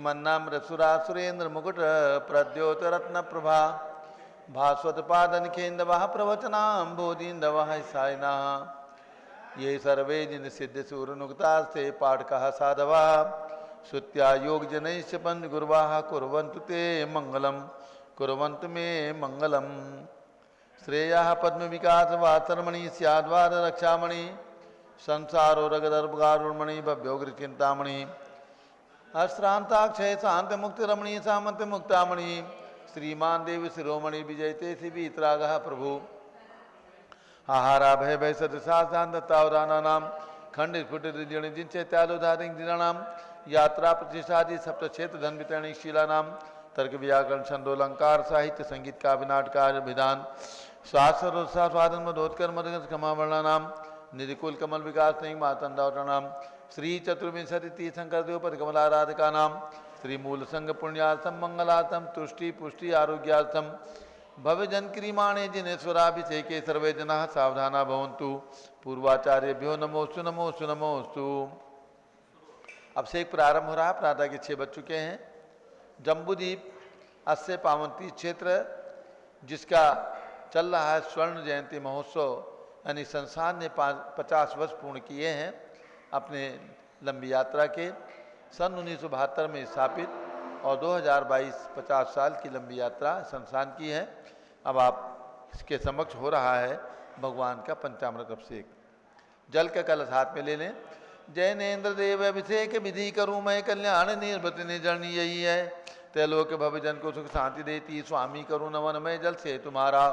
श्रीमन्नामृतसुरासुरेन्द्र मुकुट प्रद्योतरत्न प्रभा भास्वत पादनिखेन्दवः प्रवचनां बोधीन्दवः सायिनः ये सर्वे जिन सिद्ध सूरनुक्तास्ते पाठकः साधवः श्रुत्या योगजनैश्च पञ्चगुर्वाः कुर्वन्तु ते मङ्गलं कुर्वन्तु मे मङ्गलम् श्रेयः पद्मविकासवासरमणि स्याद्वार रक्षामणि संसारो रगदर्भगारुण्मणि भव्योग्रचिन्तामणि अश्रांताक्षय शांत मुक्त रमणी सामंत मुक्तामणि श्रीमान देव शिरोमणि विजयते शिवीतरागः प्रभु आहारा भय भय सतशांतावराना नाम खंड स्फुट जिन चैत्यालोधारिक दिनानाम यात्रा प्रतिष्ठादि सप्त क्षेत्र धन वितरणी शीला नाम तर्क व्याकरण छंदोलंकार साहित्य संगीत का विनाटकार विधान शास्त्र स्वादन मधोत्कर मदगज क्षमावरणा नाम निधिकुल कमल विकास सिंह मातंडा नाम श्री चतुर्विंशति तीर्थंकर देवपद कमलाराधिका नाम श्री मूल संघ पुण्यार्थम मंगलार्थम तुष्टि पुष्टि आरोग्यार्थम भव्य जनक्रियमाणे जिनेश्वराभिषेके सर्वे जनाः सावधाना भवन्तु पूर्वाचार्यभ्यो नमोस्तु नमोस्तु नमोस्तु। अब से एक प्रारंभ हो रहा है, प्रातः के 6 बज चुके हैं। जम्बूद्वीप अस्य पावन तीर्थ क्षेत्र जिसका चल रहा है स्वर्ण जयंती महोत्सव, यानी संस्थान ने 50 वर्ष पूर्ण किए हैं अपने लंबी यात्रा के। सन 1972 में स्थापित और 2022 50 साल की लंबी यात्रा संस्थान की है। अब आप इसके समक्ष हो रहा है भगवान का पंचामृत अभिषेक। जल का कलश हाथ में ले लें। जैनेन्द्र देव अभिषेक विधि करूँ मैं कल्याण निर्भत निर्जरणी यही है, त्रैलोक भवजन को सुख शांति देती स्वामी करूँ नमन मैं जल से तुम्हारा।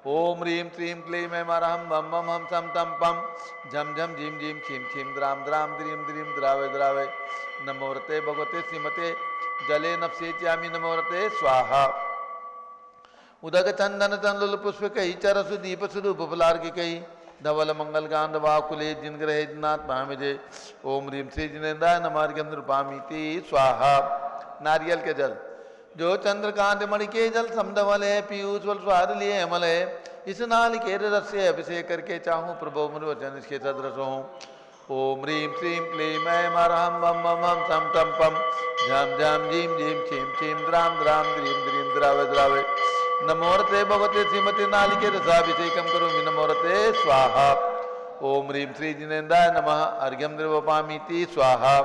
ओम ह्रीं क्लीं क्लीं मैं मरहम बम बम हम सम तम पम झम झम झीम झीम छीम छीम द्राम द्राम द्रीम द्रीम द्रावे द्रावे नमोरते भगवते श्रीमते जले नफसे च्यामी नमोरते स्वाहा। उदक चंदन चंदुल पुष्प कही चरसु दीप सुरूप फुलार की कही धवल मंगल गांध वाकुले जिन ग्रहे जिनाथ महामिजे। ओम ह्रीं श्री जिनेन्द्राय नमार्घ्यम नृपामीति स्वाहा। नारियल के जल जो चंद्रकांत मणि के जल समधवल है पीयूष बल स्वाद लिए अमल है। इस नालिकेर रस से अभिषेक करके चाहूँ प्रभु मुनिवचन इसके सदृश हूँ। ओम ह्रीं श्रीं क्लीं मैं मरहम बम बम हम सम तम पम झम झम झीम झीम छीम छीम द्राम द्राम द्रीम द्रीम द्रावे द्रावे नमोरते भगवते श्रीमती नालिकेर रसाभिषेकम करोमि नमोरते स्वाहा। ओम ह्रीं श्री जिनेन्द्राय नमः अर्घ्यम निर्वपामीति स्वाहा।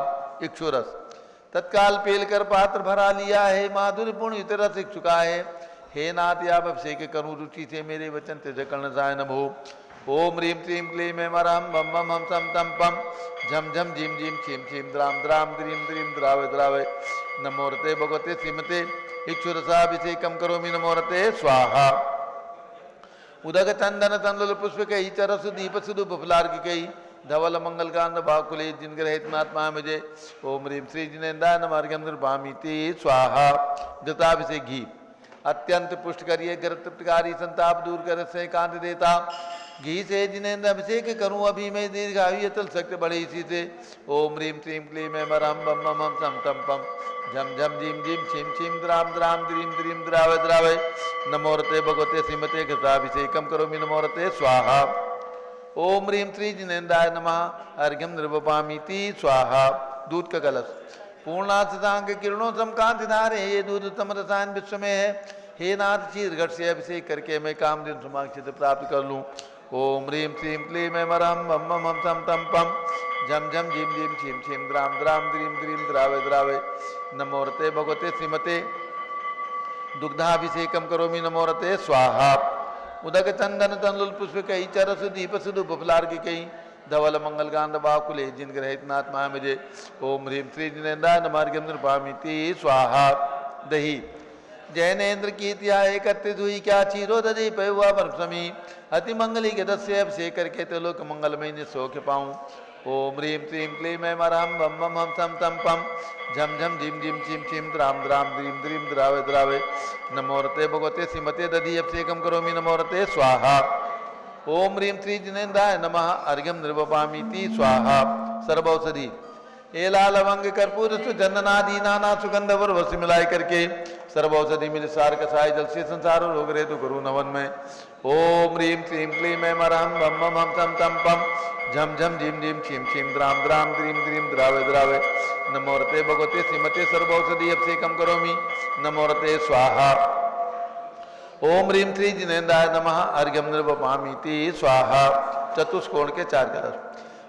इक्षुरस तत्काल पेल कर पात्र भरा लिया है, माधुर्य पूर्ण इत रस चुका है। हे नाथ आप अभिषेक करूँ रुचि से मेरे वचन तेज कर्ण जाय नभो। ओम ह्रीं श्रीं क्लीं मैं मरहम बम बम हम सम तम पम झम झम झीम झीम छीम छीम द्राम द्राम द्रीम द्रीम द्रावे द्रावे नमोरते भगवते श्रीमते इक्षुरसाभिषेकम करोमि नमोरते स्वाहा। उदक चंदन तंदुल पुष्प कही चरसु दीप सुदुप फुलार की कही धवल मंगल कांड बाकुले जिन ग्रहित महात्मा मुझे। ओम ह्रीं श्री जिनेन्द्राय नमार्घ्यम नृपामीति स्वाहा। घृताभिषेक घी अत्यंत पुष्ट करिए, गर्तकारी संताप दूर कर से कांत देता। घी से जिनेन्द्र अभिषेक करूं अभी मैं दीर्घायु अतुल शक्ति बढ़े इसी से। ओम ह्रीं श्रीं क्लीं मैं मरहम बम बम हम सम तम पम झम झम झीम झीम छीम छीम द्राम द्राम द्रीम द्रीम द्रावे द्रावे नमोरते भगवते श्रीमते घृताभिषेकम करोमि नमोरते स्वाहा। ओम ह्रीं श्री जिनेन्द्राय नमः अर्घ्यम निर्वपामीति स्वाहा। दूध का कलश पूर्णांग किरणों समकांति धारे ये दूध उत्तम रसायन विश्व में है। हे नाथ चीर घट से अभिषेक करके मैं काम दिन सुमाक्षित प्राप्त कर लूँ। ओम ह्रीं श्रीं क्लीं मैं मरहम बम बम हम सम तम पम झम झम झीम झीम छीम छीम द्राम द्राम द्रीम द्रीम द्रावे द्रावे नमोरते भगवते श्रीमते दुग्धाभिषेकम करोमि नमोरते स्वाहा। उदक चंदन तंदुल पुष्प कही चरसु दीप सुदुप फुलार की कही धवल मंगल गांध बाकुले जिन ग्रहित नाथ महामिजे। ओम ह्रीं श्री जिनेन्द्राय नमार्घ्यम नृपामीति स्वाहा। दही जैनेन्द्र कीर्तिया एकत्रित हुई क्या चीरो दधी पे हुआ परसमी अति मंगली के दस्य अभिषेक करके त्रिलोक मंगलमय निसौख्य पाऊँ। ओम ह्रीं श्रीं क्लीं मैं मरहम बम बम हम सम तम पम झम झम झीम झीम छीम छीम द्राम द्राम द्रीम द्रीम द्रावे द्रावे नमोरते भगवते श्रीमते दधी अभिषेकम करोमि नमोरते स्वाहा। ओम ह्रीं श्री जिनेन्द्राय नमः अर्घ्यम निर्वपामीति स्वाहा। सर्वौषधि एला लवंग कर्पूर चंदनादि नाना सुगंध वर वस मिलाए करके सर्व औषधि मिल सार कसाय जल से संसार रोग रे तो गुरु नवन में ओम ह्रीम क्लीम क्लीम ऐं मरहम बम बम हम तम तम पम झम झम झीम झीम छीम छीम द्राम द्राम द्रीम द्रीम द्रावे द्रावे नमोरते भगवते श्रीमते सर्व औषधि अभिषेकम करोमि नमोरते स्वाहा ओम ह्रीम श्री जिनेन्द्राय नमः अर्घ्यम निर्वपामीति स्वाहा चतुष्कोण के 4 कलश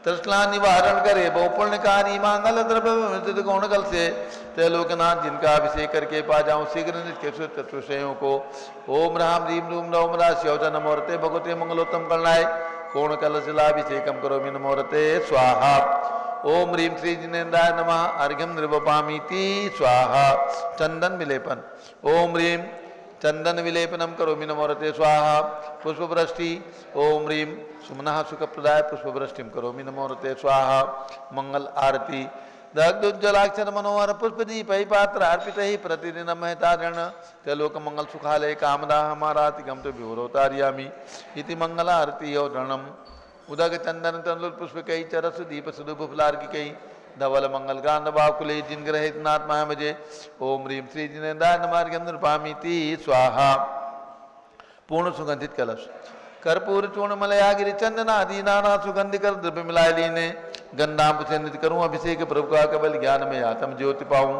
तृष्णा निवारण करे बहु पुण्यकारी मांगल द्रव्य गौण कल से त्रैलोकनाथ जिनका अभिषेक करके पा जाऊं शीघ्र नित्य चतुष्टयों को ओम राम रीम रूम नवम राशियोज नमोरते भगवते मंगलोत्तम करनाय कोण कलश लाभिषेकम करोमि नमोरते स्वाहा ओम ह्रीम श्री जिनेन्द्राय नमः अर्घ्यम निर्वपामीति स्वाहा चंदन विलेपन ओम ह्रीम चंदन विलेपनम करोमि नमोरते स्वाहा पुष्पवृष्टि ओम ह्रीम सुमनः सुखप्रदाय पुष्पवृष्टिम करोमि नमोरते स्वाहा मंगल आरती दग्धोज्जलाक्षर मनोहर पुष्पदीप पात्र अर्पित ही प्रतिदिन महतारण त्रिलोक मंगल सुखालय कामदा हमारातिकम तो विवरोतार्यामि इति मंगल आरती औरणम उदक चंदन तंदुल पुष्प कई चरस दीप सुदुप फुलार की कई धवल मंगल गांध बाकुले जिन ग्रहित नाथ माया मजे ओम ह्रीम श्री जिनेन्द्राय नमार्घ्यम नृपामीति स्वाहा पूर्ण सुगंधित कलश कर्पूर चूर्ण मलयागिरी चंदनादि नाना सुगंधि कर द्रव्य मिलाए लीने गंधाम से नित करूं अभिषेक प्रभु का केवल ज्ञान में आत्म ज्योति पाऊं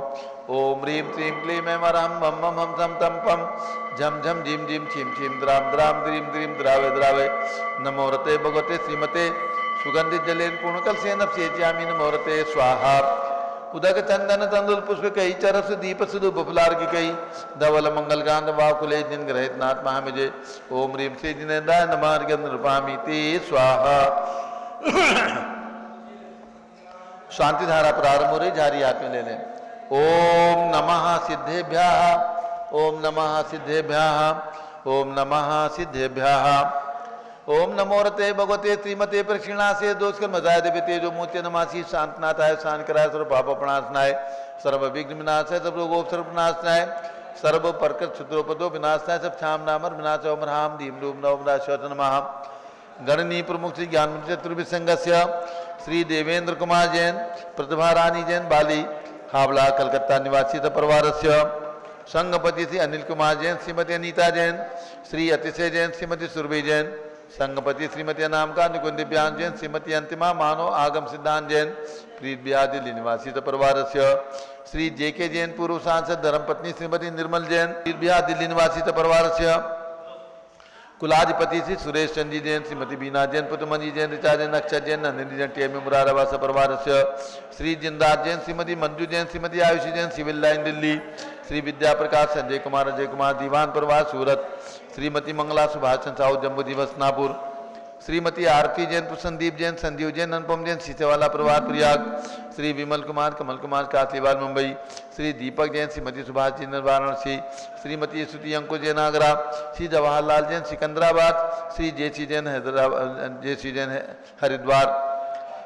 ओम ह्रीम श्रीम क्लीम ऐं मरहम बम बम हम तम तम पम झम झम झीम झीम छीम छीम द्राम द्राम द्रीम द्रीम द्रावे द्रावे नमोरते भगवते श्रीमते सुगंधित जलेन पूर्णकल से नपसेच्यामि नमोरते स्वाहा उदक चंदन तंदुल पुष्प कई चरस दीप सुदु बुफलार की कई धवल मंगल गांध वाकुले जिन ग्रहित नाथ महामिजे ओम ह्रीम श्री जिनेन्द्राय नमार्घ्यम नृपामीति स्वाहा शांति धारा प्रारंभ हो रही जारी हाथ में ले लें ओम नमः सिद्धेभ्यः ओम नमः सिद्धेभ्यः ओम नमः सिद्धेभ्यः ओम नमोरते भगवते श्रीमते प्रक्षिणा से दोष कर मजाय देवे तेजो मूर्ति नमासी शांतनाथाय शांत कराय सर्व पाप प्रणाशनाय सर्व विघ्न विनाशाय सब रोगोप सर्व विनाशनाय सर्व परकट क्षुद्रोपदो विनाशनाय सब छाम नामर विनाश ओम राम दीम रूम नवम राशत नमः गणनी प्रमुख श्री ज्ञान चतुर्विसंगस्य श्री देवेंद्र कुमार जैन प्रतिभा रानी जैन बाली हावड़ा कलकत्ता निवासी परिवारस्य संगपति श्री अनिल कुमार जैन श्रीमती अनीता जैन श्री अतिशय जैन श्रीमती सुरभि जैन संगपति श्रीमती नामका निकुंज दिव्यांग जैन श्रीमती अंतिमा मानव आगम सिद्धांत जैन प्रीत बिहार दिल्ली निवासी परिवारस्य श्री जेके जैन पूर्व सांसद धर्मपत्नी श्रीमती निर्मल जैन प्रीत बिहार दिल्ली निवासी परिवारस्य कुलाधिपति श्री सुरेश चंदी जैन श्रीमती बीना जैन पुतमंजी जैन ऋचा जैन अक्षर जैन नंदिनी जैन टीएम मुराराबास परिवारस्य श्री जिंदास जैन श्रीमती मंजू जैन श्रीमती आयुषी जैन सिविल लाइन दिल्ली श्री विद्या प्रकाश संजय कुमार दीवान परिवार सूरत श्रीमती मंगला सुभाष साहू जम्मू दिवस नापुर श्रीमती आरती जैन संदीप जैन संजीव जैन अनुपम जैन सीसेवाला परिवार प्रयाग श्री विमल कुमार कमल कुमार कासलीवाल मुंबई श्री दीपक जैन श्रीमती सुभाष जैन वाराणसी श्रीमती स्तुति अंकुश जैन आगरा श्री जवाहरलाल जैन सिकंदराबाद श्री जेसी जैन हैदराबाद जेसी जैन हरिद्वार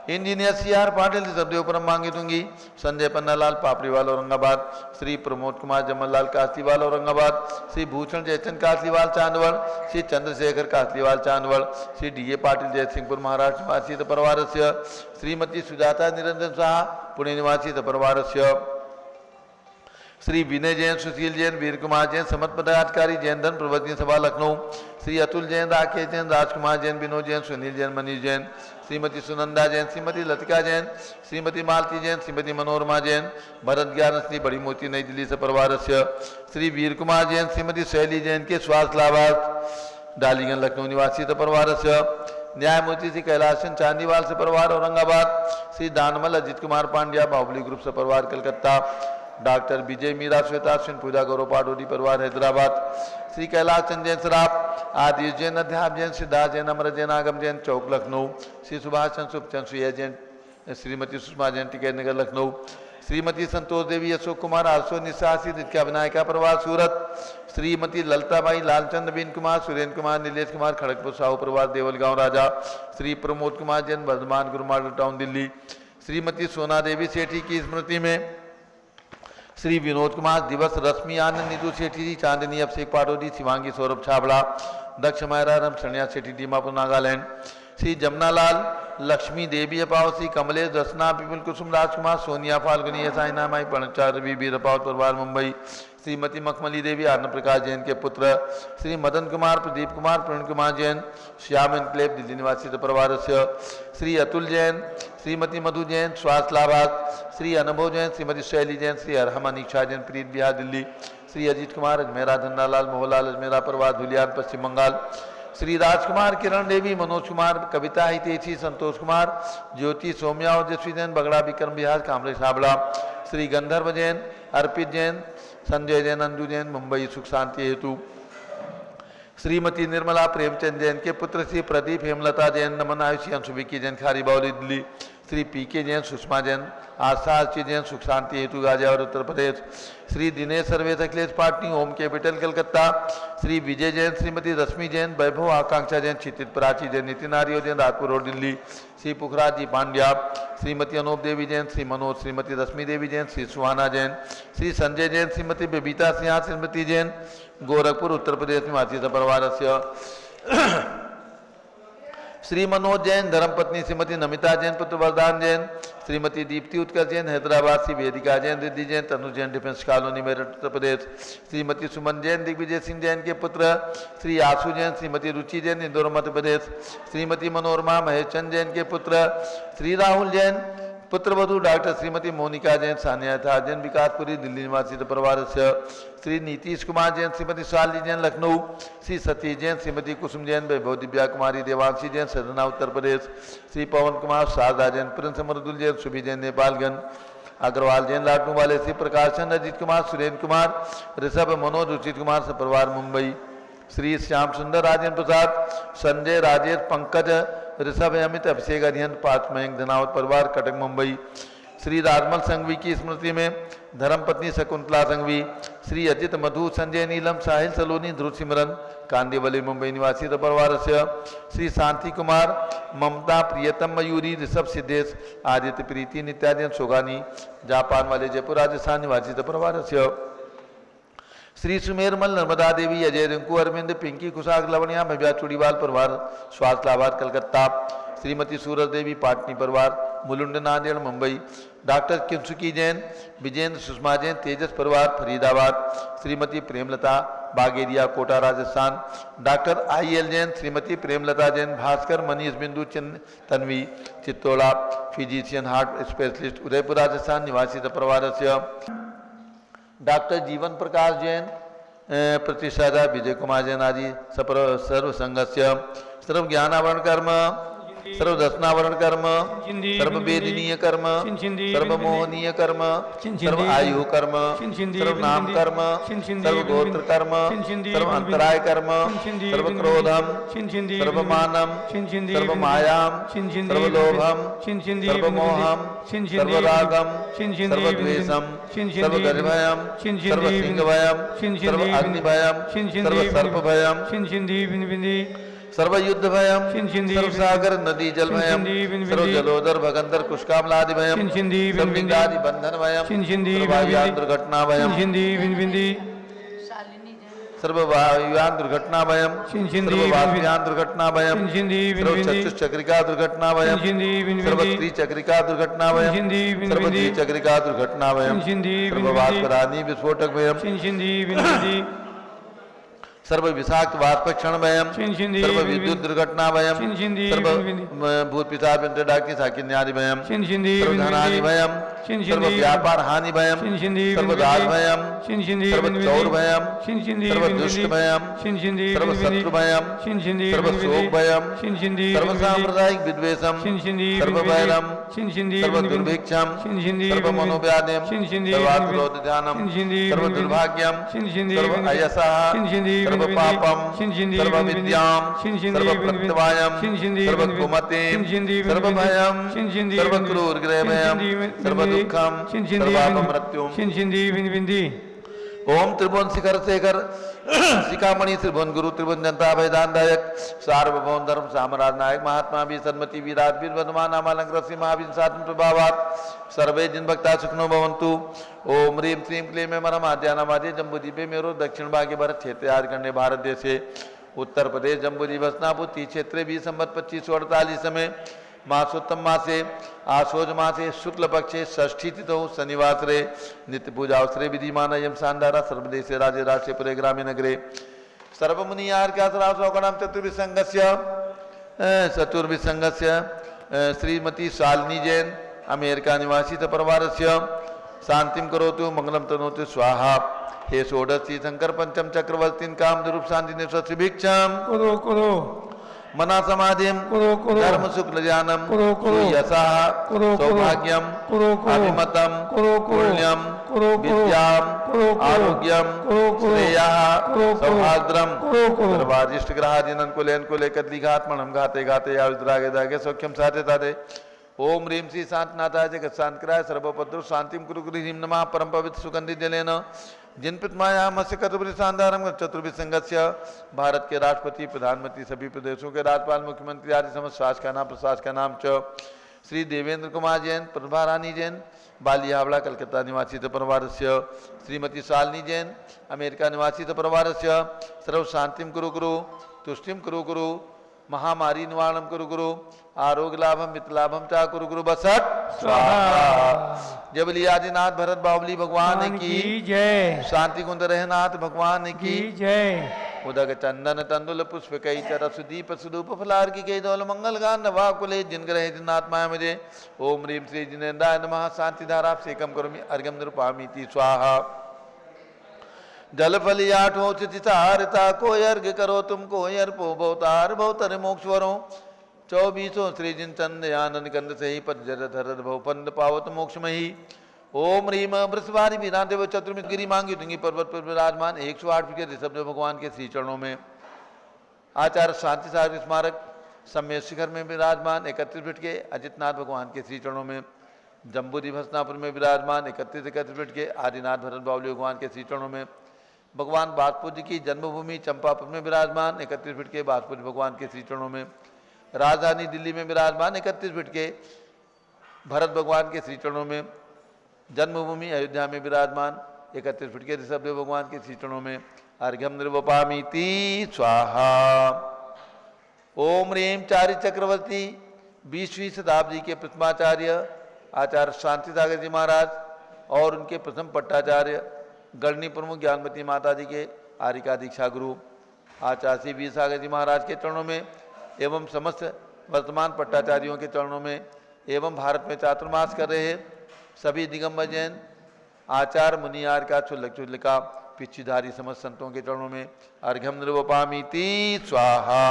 इंजीनियर सीआर पाटिल सबदेव परम मांगी दूंगी संजय पन्नालाल पापड़ीवाल औरंगाबाद श्री प्रमोद कुमार जमललाल कासलीवाल औरंगाबाद श्री भूषण जयचंद कासलीवाल चांदवड़ श्री चंद्रशेखर कासलीवाल चांदवड़ श्री डीए पाटिल जयसिंहपुर महाराष्ट्र निवासी परिवारस्य श्रीमती सुजाता निरंजन शाह पुणे निवासी परिवारस्य श्री विनय जैन सुशील जैन वीर कुमार जैन समर्थ पदाधिकारी जैन धन प्रवर्तन सभा लखनऊ श्री अतुल जैन राकेश जैन राजकुमार जैन विनोद जैन सुनील जैन मनीष जैन श्रीमती सुनंदा जैन श्रीमती लतिका जैन श्रीमती मालती जैन श्रीमती मनोरमा जैन भरत ज्ञान श्री बड़ी मोती नई दिल्ली से परिवारस्य श्री वीर कुमार जैन श्रीमती शैली जैन के स्वास्थ्य लाभार्थ डालीगंज लखनऊ निवासी परिवारस्य न्यायमूर्ति श्री कैलाशन चांदीवाल से परिवार औरंगाबाद श्री दानमल अजित कुमार पांड्या बाहुबली ग्रुप से परिवार कलकत्ता डॉक्टर विजय मीरा श्वेता सिंह पूजा गौरव पाडोडी परिवार हैदराबाद श्री कैलाश चंद जैन सराफ आदि जैन अध्याप जैन सिद्धार्थ जैन अमर जैन आगम जैन चौक लखनऊ श्री सुभाष चंद सुखचंद सुया जैन श्रीमती सुषमा जैन टिकैत नगर लखनऊ श्रीमती संतोष देवी अशोक कुमार आरसो निशासी नित्या विनायका परिवार सूरत श्रीमती ललताबाई लालचंद बीन कुमार सुरेंद्र कुमार नीलेश कुमार खड़गपुर साहू परिवार देवलगांव राजा श्री प्रमोद कुमार जैन वर्धमान गुरु मॉडल टाउन दिल्ली श्रीमती सोना देवी सेठी की स्मृति में श्री विनोद कुमार दिवस रश्मि आनंद नीतू सेठी जी चांदनी अभिषेक पाटोदी शिवांगी सौरभ छाबड़ा दक्ष मायरा राम सन्या सेठी दीमापुर नागालैंड श्री जमुनालाल लक्ष्मी देवी अपावसी कमलेश दर्शना पिपुल कुसुम राजकुमार सोनिया फाल्गुनी साइना माई पणचार बीबी रपावत परिवार मुंबई। श्रीमती मखमली देवी आनंद प्रकाश जैन के पुत्र श्री मदन कुमार प्रदीप कुमार प्रवीण कुमार जैन श्याम एनक्लेव दिल्ली निवासी परिवार से। श्री अतुल जैन श्रीमती मधु जैन स्वास्थ्य लाभार्थ। श्री अनुभव जैन श्रीमती शैली जैन श्री अरहम अनीक्षा जैन प्रीत बिहार दिल्ली। श्री अजीत कुमार अजमेरा धन्नालाल मोहनलाल अजमेरा परिवार धुलियान पश्चिम बंगाल। श्री राजकुमार किरण देवी मनोज कुमार कविता हितेशी संतोष कुमार ज्योति सौम्या ओजस्वी जैन बगड़ा विक्रम बिहार कामरेश हावड़ा। श्री गंधर्व जैन अर्पित जैन संजय जैन अंजू जैन मुंबई सुख शांति हेतु। श्रीमती निर्मला प्रेमचंद जैन के पुत्र श्री प्रदीप हेमलता जैन नमन आयुषी अंशुविकी जैन खारी बाउली दिल्ली। श्री पीके जैन सुषमा जैन आस्था जैन सुख शांति हेतु गाजियाबाद उत्तर प्रदेश। श्री दिनेश सर्वेश अखिलेश पाटनी ओम कैपिटल कलकत्ता। श्री विजय जैन श्रीमती रश्मि जैन वैभव आकांक्षा जैन क्षितिज प्राची जैन नितिन आर्य जैन राजपुर रोड दिल्ली। श्री पुखराज जी पांड्या श्रीमती अनूप देवी जैन श्री मनोज श्रीमती रश्मि देवी जैन श्री सुहाना जैन श्री संजय जैन श्रीमती बबीता सिंह श्रीमती जैन गोरखपुर उत्तर प्रदेश निवासी परिवार से। श्री मनोज जैन धर्मपत्नी श्रीमती नमिता जैन पुत्र वरदान जैन श्रीमती दीप्ति उत्कर्ष जैन हैदराबाद श्री वेदिका जैन रिद्धि जैन तनु जैन डिफेंस कॉलोनी मेरठ उत्तर प्रदेश। श्रीमती सुमन जैन दिग्विजय सिंह जैन के पुत्र श्री आशु जैन श्रीमती रुचि जैन इंदौर मध्य प्रदेश। श्रीमती मनोरमा महेश चंद जैन के पुत्र श्री राहुल जैन पुत्र वधु डॉक्टर श्रीमती मोनिका जैन सानिया था जैन विकासपुरी दिल्ली निवासी परिवार से। श्री नीतीश कुमार जैन श्रीमती शाली जैन लखनऊ। श्री सतीश जैन श्रीमती कुसुम जैन वैभव दिव्या कुमारी देवांशी जैन सदना उत्तर प्रदेश। श्री पवन कुमार शारदा जैन प्रिंस अमरुदुल जैन सुभी जैन नेपालगंज। अग्रवाल जैन लाडनू वाले श्री प्रकाश चंद अजीत कुमार सुरेंद्र कुमार ऋषभ मनोज रुचित कुमार सपरिवार मुंबई। श्री श्याम सुंदर राजेंद्र प्रसाद संजय राजेश पंकज ऋषभ अमित अभिषेक अरिहंत पांच मयंक धनावत परिवार कटक मुंबई। श्री राजमल संघवी की स्मृति में धर्मपत्नी शकुंतला संघवी। श्री अजित मधु संजय नीलम साहिल सलोनी ध्रुव सिमरन कांदीवली मुंबई निवासी परिवार से। श्री शांति कुमार ममता प्रियतम मयूरी ऋषभ सिद्धेश आदित्य प्रीति नित्याजन सोगानी जापान वाले जयपुर राजस्थान निवासी परिवार से। श्री सुमेरमल नर्मदा देवी अजय रिंकू अरविंद पिंकी कुशाग लवणिया भव्या चूड़ीवाल परिवार स्वास्थ्य लाभार्थ कलकत्ता। श्रीमती सूरज देवी पाटनी परिवार मुलुंड नांदेड़ मुंबई। डॉक्टर किंसुकी जैन विजेंद्र सुषमा जैन तेजस परिवार फरीदाबाद। श्रीमती प्रेमलता बागेरिया कोटा राजस्थान। डॉक्टर IL जैन श्रीमती प्रेमलता जैन भास्कर मनीष बिंदु Tanvi Chittaura physician heart specialist Udaipur Rajasthan निवासी परिवार से। डॉक्टर जीवन प्रकाश जैन प्रतिष्ठाता विजय कुमार जैन आदि सर्व संघस्य सर्व ज्ञानावरण कर्म सर्व दर्शनावरण कर्म सर्व वेदनीय कर्म सर्व मोहनीय कर्म सर्व आयु कर्म सर्व नाम कर्म सर्व गोत्र कर्म सर्व अंतराय कर्म सर्व क्रोधम सर्व मानम सर्व मायाम सर्व लोभम सर्व मोहम सर्व रागम सर्व द्वेषम सर्व गर्भयम सर्व सिंहभयम सर्व अग्निभयम सर्व सर्पभयम सर्व युद्ध भयम सर्व सागर नदी जल भयम सर्व जलोदर भगंदर कुशकामलादि भयम सर्व लिंगादि बंधन भयम वायुयान दुर्घटना भयम सर्व वायुयान दुर्घटना भयम सर्व वायुयान दुर्घटना भयम सर्व चतुष्चक्रिका दुर्घटना भयम सर्व त्रिचक्रिका दुर्घटना भयम सर्व द्विचक्रिका दुर्घटना भयम सर्व वाष्परानी विस्फोटक भयम सर्व विषाक्त वाष्पक्षण भयम सर्व विद्युत दुर्घटना भयम सर्व भूत पिशाच डाकी साकिन्यादि भयम सर्व धनादि भयम सर्व व्यापार हानि भयम सर्व दास भयम सर्व चौर भयम सर्व दुष्ट भयम सर्व शत्रु भयम सर्व शोक भयम सर्व सांप्रदायिक विद्वेषम सर्व वैरम सर्व दुर्भिक्षम सर्व मनोव्याधिम सर्वात्मरोध ध्यानम सर्व दुर्भाग्यम सर्व अयसः सर्व पापम सर्व विद्याम सर्व प्रत्यवायम सर्व कुमतिम सर्व भयम सर्व क्रूर गृह भयम सर्व दुखम सर्व मृत्युम। ओम त्रिभुवन शिखर शेखर शिखामणि त्रिभुवन गुरु त्रिभुवन जनता भयदानदायक सार्वभौम धर्म साम्राज्य नायक महात्मा भी सन्मति विराट वीर वर्धमान नामालंकृत श्री महावीर साधन प्रभावात सर्वे जिन भक्ता सुखनो भवन्तु। ओम ह्रीं क्लीं क्लीं में मरम आद्यानामाद्य जम्बूद्वीपे मेरो दक्षिण भागे भरत क्षेत्र आर्कण्डे भारत देशे उत्तर प्रदेश जम्बूद्वीप हस्तिनापुर क्षेत्रे भी संवत 2548 में मासोत्तम मासे आशोज मासे शुक्ल पक्षे षष्ठी तिथौ शनिवासरे नित्य पूजा अवसरे विधिमान यम शानदारा सर्वदेशे राज्य राष्ट्रे पुरे ग्रामे नगरे सर्वमुनियार क्या सौकणम चतुर्विसंगस्य श्रीमती शालिनी जैन अमेरिका निवासी परिवारस्य शांतिम करोतु मंगलम तनोतु स्वाहा हे षोडशी शंकर पंचम चक्रवर्ती काम रूप शांति ने भिक्षाम करो करो मना समाधिम धर्म शुक्ल ज्ञानम यशः सौभाग्यम अभिमतम पुण्यम विद्याम आरोग्यम श्रेयः सौभाग्यम सर्वादिष्ट ग्रहादिनन को लेन को लेकर घात मणम घाते घाते आयुद्रागे दागे सौख्यम साधे साधे ओम ह्रीं श्री शांतनाथाय जगत शांतकराय सर्वपद्र शांतिम कुरु गुरु ह्रीं नमः परम पवित्र सुगंधि जलेन जिन पितमायामस्य कतुबरी शानदारम चतुर्विसंगस्य भारत के राष्ट्रपति प्रधानमंत्री सभी प्रदेशों के राज्यपाल मुख्यमंत्री आदि समस्त शासका प्रशासक का नाम च श्री देवेंद्र कुमार जैन प्रभा रानी जैन बाली हावड़ा कलकत्ता निवासी परिवार से श्रीमती शालिनी जैन अमेरिका निवासी परिवार से सर्व शांतिम कुरु गुरु तुष्टिम कुरु गुरु महामारी निवारणम कुरु गुरु आरोग्य लाभम वित्त लाभम चा कुरु गुरु बसत जबली आदिनाथ भरत बावली भगवान की जय। शांति कुंद रहनाथ भगवान की जय। उदक चंदन तंदुल पुष्प कई चरस दीप सुदूप फलार की कई दौल मंगल गान नवा कुले जिन ग्रह जिन्नाथ माया मुझे ओम ह्रीं श्री जिनेन्द्राय नमः शांति धारा सेकम करोमि अर्घ्यम निरुपामीति स्वाहा जल फली आठों चितारता को अर्घ करो तुम को अर्पो भवतार भवतर मोक्षवरों चौबीसों श्री जिन चंद आनंद कंद सही पद जर धर भवपंद पावत मोक्षमही ओम ह्रीम वृषभारी वीरादेव चतुर्मित गिरी मांगी तुंगी पर्वत पर विराजमान 108 फीट के ऋषभदेव भगवान के श्री चरणों में आचार्य शांति सागर स्मारक सम्य शिखर में विराजमान 31 फीट के अजितनाथ भगवान के श्री चरणों में जम्बूरी भस्नापुर में विराजमान 31 फीट के आदिनाथ भरत बावली भगवान के श्री चरणों में भगवान बाजपूज्य की जन्मभूमि चंपापुर में विराजमान 31 फीट के बाजपूज्य भगवान के श्री चरणों में राजधानी दिल्ली में विराजमान 31 फीट के भरत भगवान के श्री चरणों में जन्मभूमि अयोध्या में विराजमान 31 फीट के ऋषभदेव भगवान के श्री चरणों में अर्घ्यम निर्वपामीति स्वाहा ओम ह्रीं चारि चक्रवर्ती 20वीं शताब्दी के प्रथमाचार्य आचार्य शांति सागर जी महाराज और उनके प्रथम पट्टाचार्य गणनी प्रमुख ज्ञानमती माता जी के आर्यिका दीक्षा गुरु आचार्य श्री वीर सागर जी महाराज के चरणों में एवं समस्त वर्तमान पट्टाचार्यों के चरणों में एवं भारत में चातुर्मास कर रहे सभी दिगंबर जैन आचार्य मुनियार का चुल्लिका पिछुधारी समस्त संतों के चरणों में अर्घ्यम निर्वपामीति स्वाहा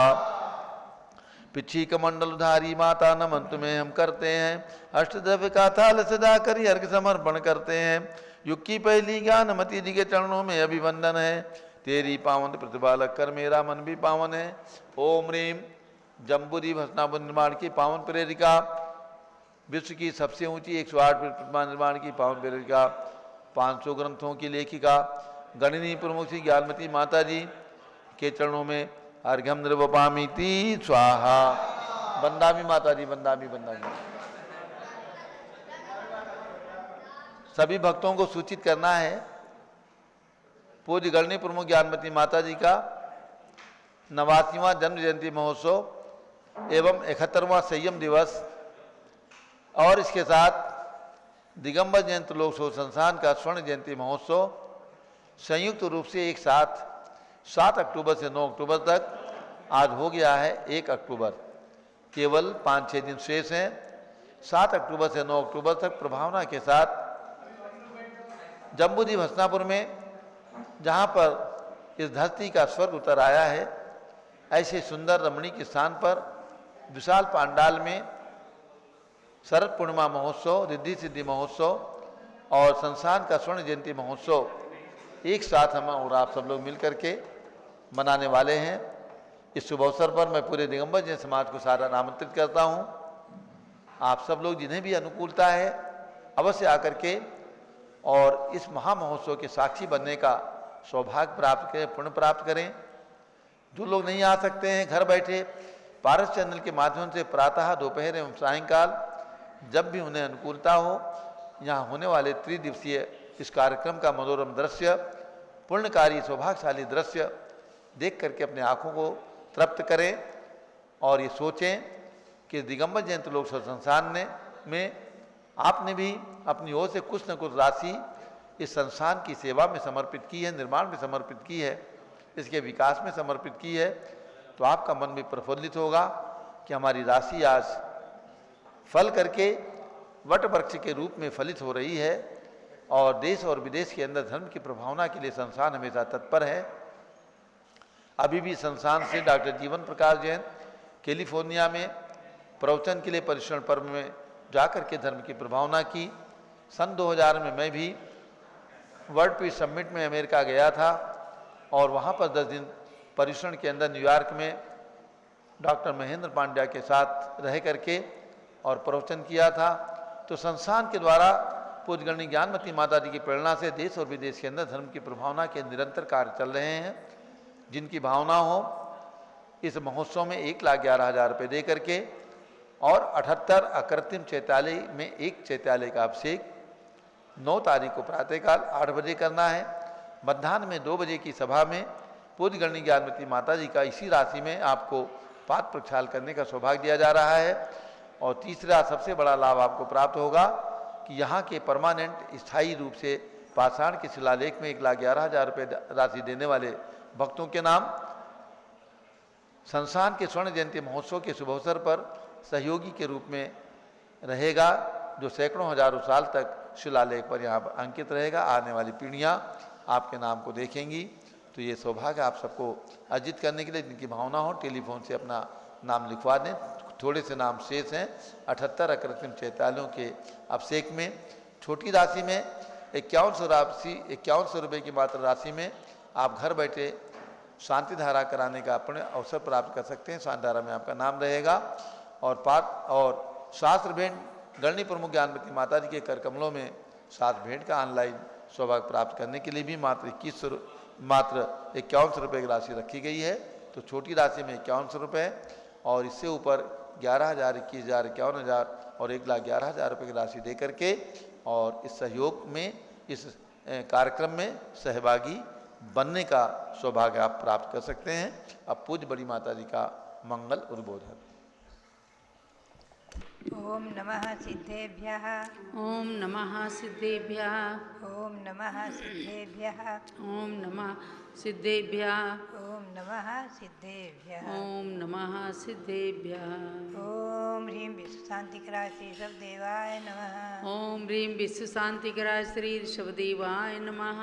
पिछी कमंडलधारी माता नमन तुम्हें हम करते हैं अष्टद्रव्य का थाल सजा कर अर्घ समर्पण करते हैं युग की पहली ज्ञानमती जी के चरणों में अभिवंदन है तेरी पावन प्रतिभा लगकर मेरा मन भी पावन है ओम ह्रीं जम्बूरी भस्नापुर निर्माण की पावन प्रेरिका विश्व की सबसे ऊंची 108 फीट प्रतिमा निर्माण की पावन प्रेरिका 500 ग्रंथों की लेखिका गणनी प्रमुख श्री ज्ञानमती माता जी के चरणों में अर्घ्यम निर्वपामीति स्वाहा बंदामी माता जी बंदामी बंदामी सभी भक्तों को सूचित करना है पूज्य गणनी प्रमुख ज्ञानमती माता जी का 89वां जन्म जयंती महोत्सव एवं 71वां संयम दिवस और इसके साथ दिगंबर जयंती लोक शोध संस्थान का स्वर्ण जयंती महोत्सव संयुक्त रूप से एक साथ 7 अक्टूबर से 9 अक्टूबर तक आज हो गया है 1 अक्टूबर केवल 5-6 दिन शेष हैं 7 अक्टूबर से 9 अक्टूबर तक प्रभावना के साथ जम्बूरी भस्नापुर में जहाँ पर इस धरती का स्वर्ग उतर आया है ऐसे सुंदर रमणीक स्थान पर विशाल पांडाल में शरद पूर्णिमा महोत्सव रिद्धि सिद्धि महोत्सव और संस्थान का स्वर्ण जयंती महोत्सव एक साथ हम और आप सब लोग मिल करके मनाने वाले हैं। इस शुभ अवसर पर मैं पूरे दिगंबर जैन समाज को सारा आमंत्रित करता हूं। आप सब लोग जिन्हें भी अनुकूलता है अवश्य आकर के और इस महामहोत्सव के साक्षी बनने का सौभाग्य प्राप्त करें, पुण्य प्राप्त करें। जो लोग नहीं आ सकते हैं घर बैठे पारस चैनल के माध्यम से प्रातः दोपहर एवं सायंकाल जब भी उन्हें अनुकूलता हो यहाँ होने वाले त्रिदिवसीय इस कार्यक्रम का मनोरम दृश्य पुण्यकारी सौभाग्यशाली दृश्य देख करके अपने आँखों को तृप्त करें और ये सोचें कि दिगंबर जयंती लोक सेवा संस्थान में आपने भी अपनी ओर से कुछ न कुछ राशि इस संस्थान की सेवा में समर्पित की है, निर्माण में समर्पित की है, इसके विकास में समर्पित की है, तो आपका मन भी प्रफुल्लित होगा कि हमारी राशि आज फल करके वट वृक्ष के रूप में फलित हो रही है और देश और विदेश के अंदर धर्म की प्रभावना के लिए संस्थान हमेशा तत्पर है। अभी भी संस्थान से डॉक्टर जीवन प्रकाश जैन कैलिफोर्निया में प्रवचन के लिए परिश्रम पर्व में जाकर के धर्म की प्रभावना की। सन 2000 में मैं भी वर्ल्ड पीस समिट में अमेरिका गया था और वहाँ पर 10 दिन परिश्रम के अंदर न्यूयॉर्क में डॉक्टर महेंद्र पांड्या के साथ रह करके और प्रवचन किया था। तो संस्थान के द्वारा पूज्यगणी ज्ञानमती माता जी की प्रेरणा से देश और विदेश के अंदर धर्म की प्रभावना के निरंतर कार्य चल रहे हैं। जिनकी भावना हो इस महोत्सव में 1,11,000 रुपये दे करके और 78 अकृत्रिम चैत्यालय में एक चैत्यालय का अभिषेक 9 तारीख को प्रातःकाल 8 बजे करना है। मध्याह्न में 2 बजे की सभा में पूज्यगणी ज्ञानमती माता जी का इसी राशि में आपको पाद प्रक्षाल करने का सौभाग्य दिया जा रहा है। और तीसरा सबसे बड़ा लाभ आपको प्राप्त होगा कि यहाँ के परमानेंट स्थायी रूप से पाषाण के शिलालेख में 1,11,000 रुपये राशि देने वाले भक्तों के नाम संस्थान के स्वर्ण जयंती महोत्सव के शुभ अवसर पर सहयोगी के रूप में रहेगा, जो सैकड़ों हजारों साल तक शिलालेख पर यहाँ पर अंकित रहेगा। आने वाली पीढ़ियाँ आपके नाम को देखेंगी। तो ये सौभाग्य आप सबको अर्जित करने के लिए जिनकी भावना हो टेलीफोन से अपना नाम लिखवा दें। थोड़े से नाम शेष हैं 78 अकृत्रिम चैत्यालयों के अभिषेक में। छोटी राशि में 5100 रुपये की मात्र राशि में आप घर बैठे शांति धारा कराने का अपने अवसर प्राप्त कर सकते हैं। शांति धारा में आपका नाम रहेगा और शास्त्र भेंट गणनी प्रमुख ज्ञानमती माता जी के कर कमलों में शास्त्र भेंट का ऑनलाइन सौभाग्य प्राप्त करने के लिए भी मात्र 5100 रुपये की राशि रखी गई है। तो छोटी राशि में 5100 रुपये और इससे ऊपर 11,000, 21,000, 51,000 और 1,11,000 रुपये की राशि दे करके और इस सहयोग में इस कार्यक्रम में सहभागी बनने का सौभाग्य आप प्राप्त कर सकते हैं। अब पूज्य बड़ी माता जी का मंगल उद्बोधन। ओम नमः सिद्धेभ्यः। ओम नमः सिद्धेभ्यः। ओम नमः सिद्धेभ्यः। ओम नमः सिद्धेभ्यः। ओम नमः सिद्धेभ्यः। ओम नमः सिद्धेभ्यः। ओम ह्रीं विश्व शांतिकराय श्री शब्देवाय नमः। ओम ह्रीं विश्व शांतिकराय श्री शब्देवाय नमः।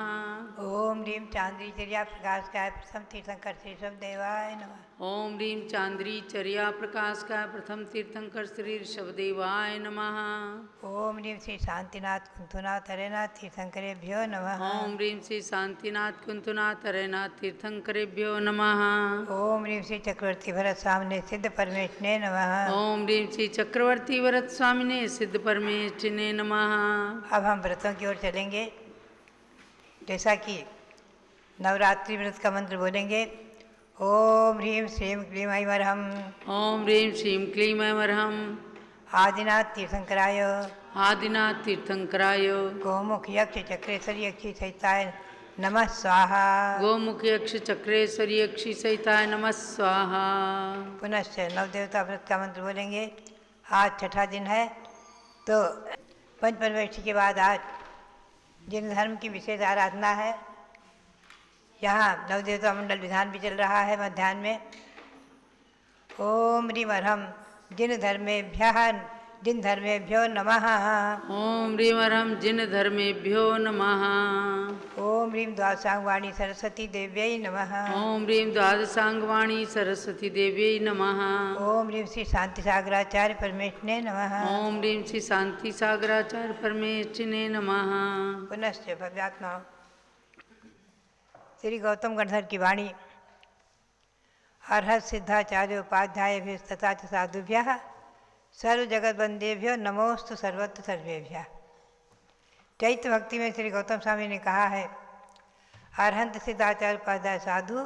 ओम ह्रीं चांद्री चर्या प्रकाशकाय प्रथम तीर्थंकर श्री शब्देवाय नमः। ओम ह्रीं चांद्री चर्या प्रकाशकाय प्रथम तीर्थंकर श्री शब्देवाय नमः। ओम ह्रीं श्री शांतिनाथ कुंथुनाथ हरेनाथ तीर्थंकरेभ्यो नमः। ओम ह्रीं श्री शांतिनाथ कुंतुनाथ हरेनाथ तीर्थंकरेभ्यो नमः। ओम ह्रीं श्री चक्रवर्ती भरत स्वामिने सिद्ध परमेश्वरे नमः। ओम ह्रीं श्री चक्रवर्ती वरद स्वामिने सिद्ध परमेष्ठिने नमः। अब हम व्रतों की ओर चलेंगे। जैसा कि नवरात्रि व्रत का मंत्र बोलेंगे। ओम ह्रीं श्रीं क्लीं ऐं वरहं। ओम ह्रीं श्रीं क्लीं ऐं वरहं। आदिनाथ तीर्थंकराय आदिनाथ तीर्थंकराय गोमुख यक्ष चक्रेश्वरी यक्षी सहिताय नमः स्वाहा। गोमुख यक्ष चक्रेश्वरी यक्षी सहिताय नमः स्वाहा। पुनश्च नवदेवता व्रत का मंत्र बोलेंगे। आज छठा दिन है, तो पंचपरमेष्ठी के बाद आज जिन धर्म की विशेष आराधना है, यहाँ नवदेवता मंडल विधान भी चल रहा है मध्याह्न में। ओम ह्रीं वरहं जिन धर्मेभ्यो नमः। ओम ह्रीं वरहं जिन धर्मेभ्यो नमः। ओम ह्रीं द्वादशांगवाणी सरस्वती देव्यै नमः। ओम ह्रीं द्वादशांगवाणी सरस्वती देव्यै नमः। ओम ह्रीं श्री शांति सागराचार्य परमेष्ठिने नमः। ओम ह्रीं श्री शांति सागराचार्य परमेष्ठिने नमः। पुनश्च भव्यात्मा श्री गौतम गणधर की वाणी। अर्हत सिद्धाचार्य उपाध्याय तथा च साधुभ्यः सर्व जगत बंदेभ्यो नमोस्तु सर्वत्र सर्वेभ्यः। चैत्य भक्ति में श्री गौतम स्वामी ने कहा है, अरहंत सिद्धाचार्य उपाध्याय साधु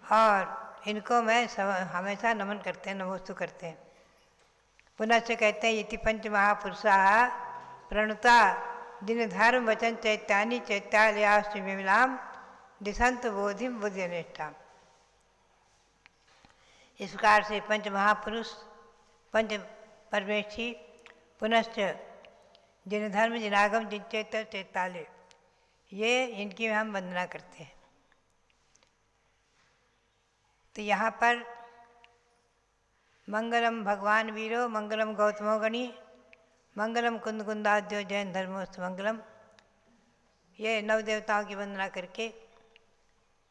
और इनको मैं हमेशा नमन करते हैं, नमोस्तु करते हैं। पुनश्च कहते हैं, इति पंच महापुरुषाः प्रणुता दिन धर्म वचन चैत्यानि चैत्यालयाश्च विमलाम दिशंत बोधिम बुद्धिनिष्ठाम। इस प्रकार से पंच महापुरुष पंच परमेशी पुनश्च जिन धर्म जिनागम जिनचेत चैताले, ये इनकी हम वंदना करते हैं। तो यहाँ पर मंगलम भगवान वीरो मंगलम गौतमो गणी मंगलम कुंद कुंदाद्यो जैन धर्मोस्त मंगलम, ये नव देवताओं की वंदना करके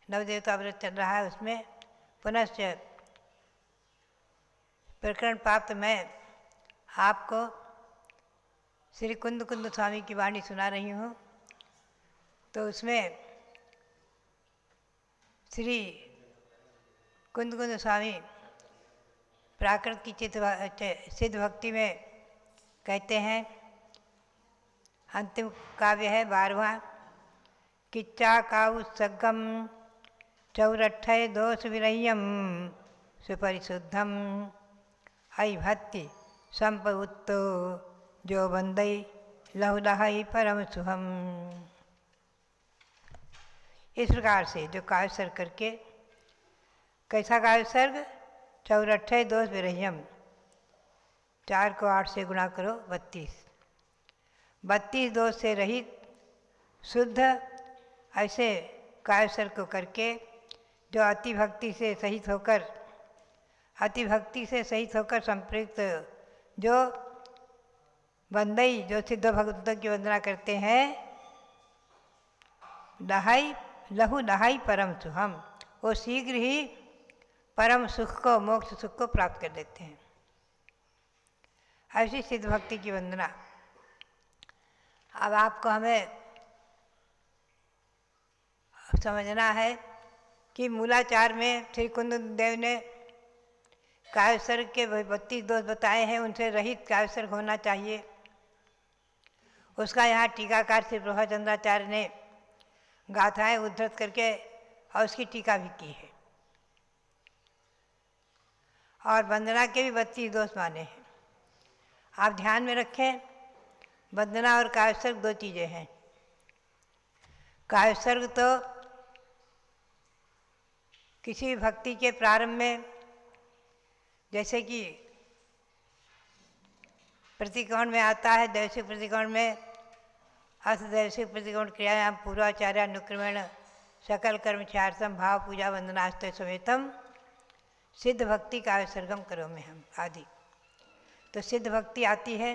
नव देवता व्रत चल रहा है, उसमें पुनश्च प्रकरण प्राप्त मैं आपको श्री कुंद कुंद स्वामी की वाणी सुना रही हूँ। तो उसमें श्री कुंद कुंद स्वामी प्राकृत की सिद्ध भक्ति में कहते हैं, अंतिम काव्य है 12वां, किच्चा काउ सगम चौरठय दोष विरय्यम सुपरिशुद्धम अय भक्ति संपउत्तो जो बंदई लहुलहई परम सुहम। इस प्रकार से जो काव्य सर्ग करके, कैसा काव्य सर्ग, चौरठय दोष विरय्यम, 4 को 8 से गुणा करो 32 दोष से रहित शुद्ध ऐसे काव्य सर्ग को करके, जो अति भक्ति से सहित होकर संप्रयुक्त जो बंदई, जो सिद्ध भक्तों की वंदना करते हैं, लहु लहाई परम सुहम, वो शीघ्र ही परम सुख को, मोक्ष सुख को प्राप्त कर लेते हैं। ऐसी सिद्ध भक्ति की वंदना। अब आपको हमें समझना है कि मूलाचार में श्री कुंद देव ने काव्य सर्ग के 32 दोष बताए हैं, उनसे रहित काव्य सर्ग होना चाहिए। उसका यहाँ टीकाकार श्री प्रभाचंद्राचार्य ने गाथाएं उद्धृत करके और उसकी टीका भी की है, और वंदना के भी 32 दोष माने हैं। आप ध्यान में रखें, वंदना और काव्य सर्ग 2 चीज़ें हैं। काव्य सर्ग तो किसी भक्ति के प्रारंभ में, जैसे कि प्रतिकोण में आता है, दैशिक प्रतिकोण में अर्थदैशिक प्रतिकोण क्रियायाम पूर्वाचार्य अनुक्रमेण सकल कर्मचार्थम भाव पूजा वंदनास्ते समेतम सिद्ध भक्ति काव्य सर्गम करो में हम आदि। तो सिद्ध भक्ति आती है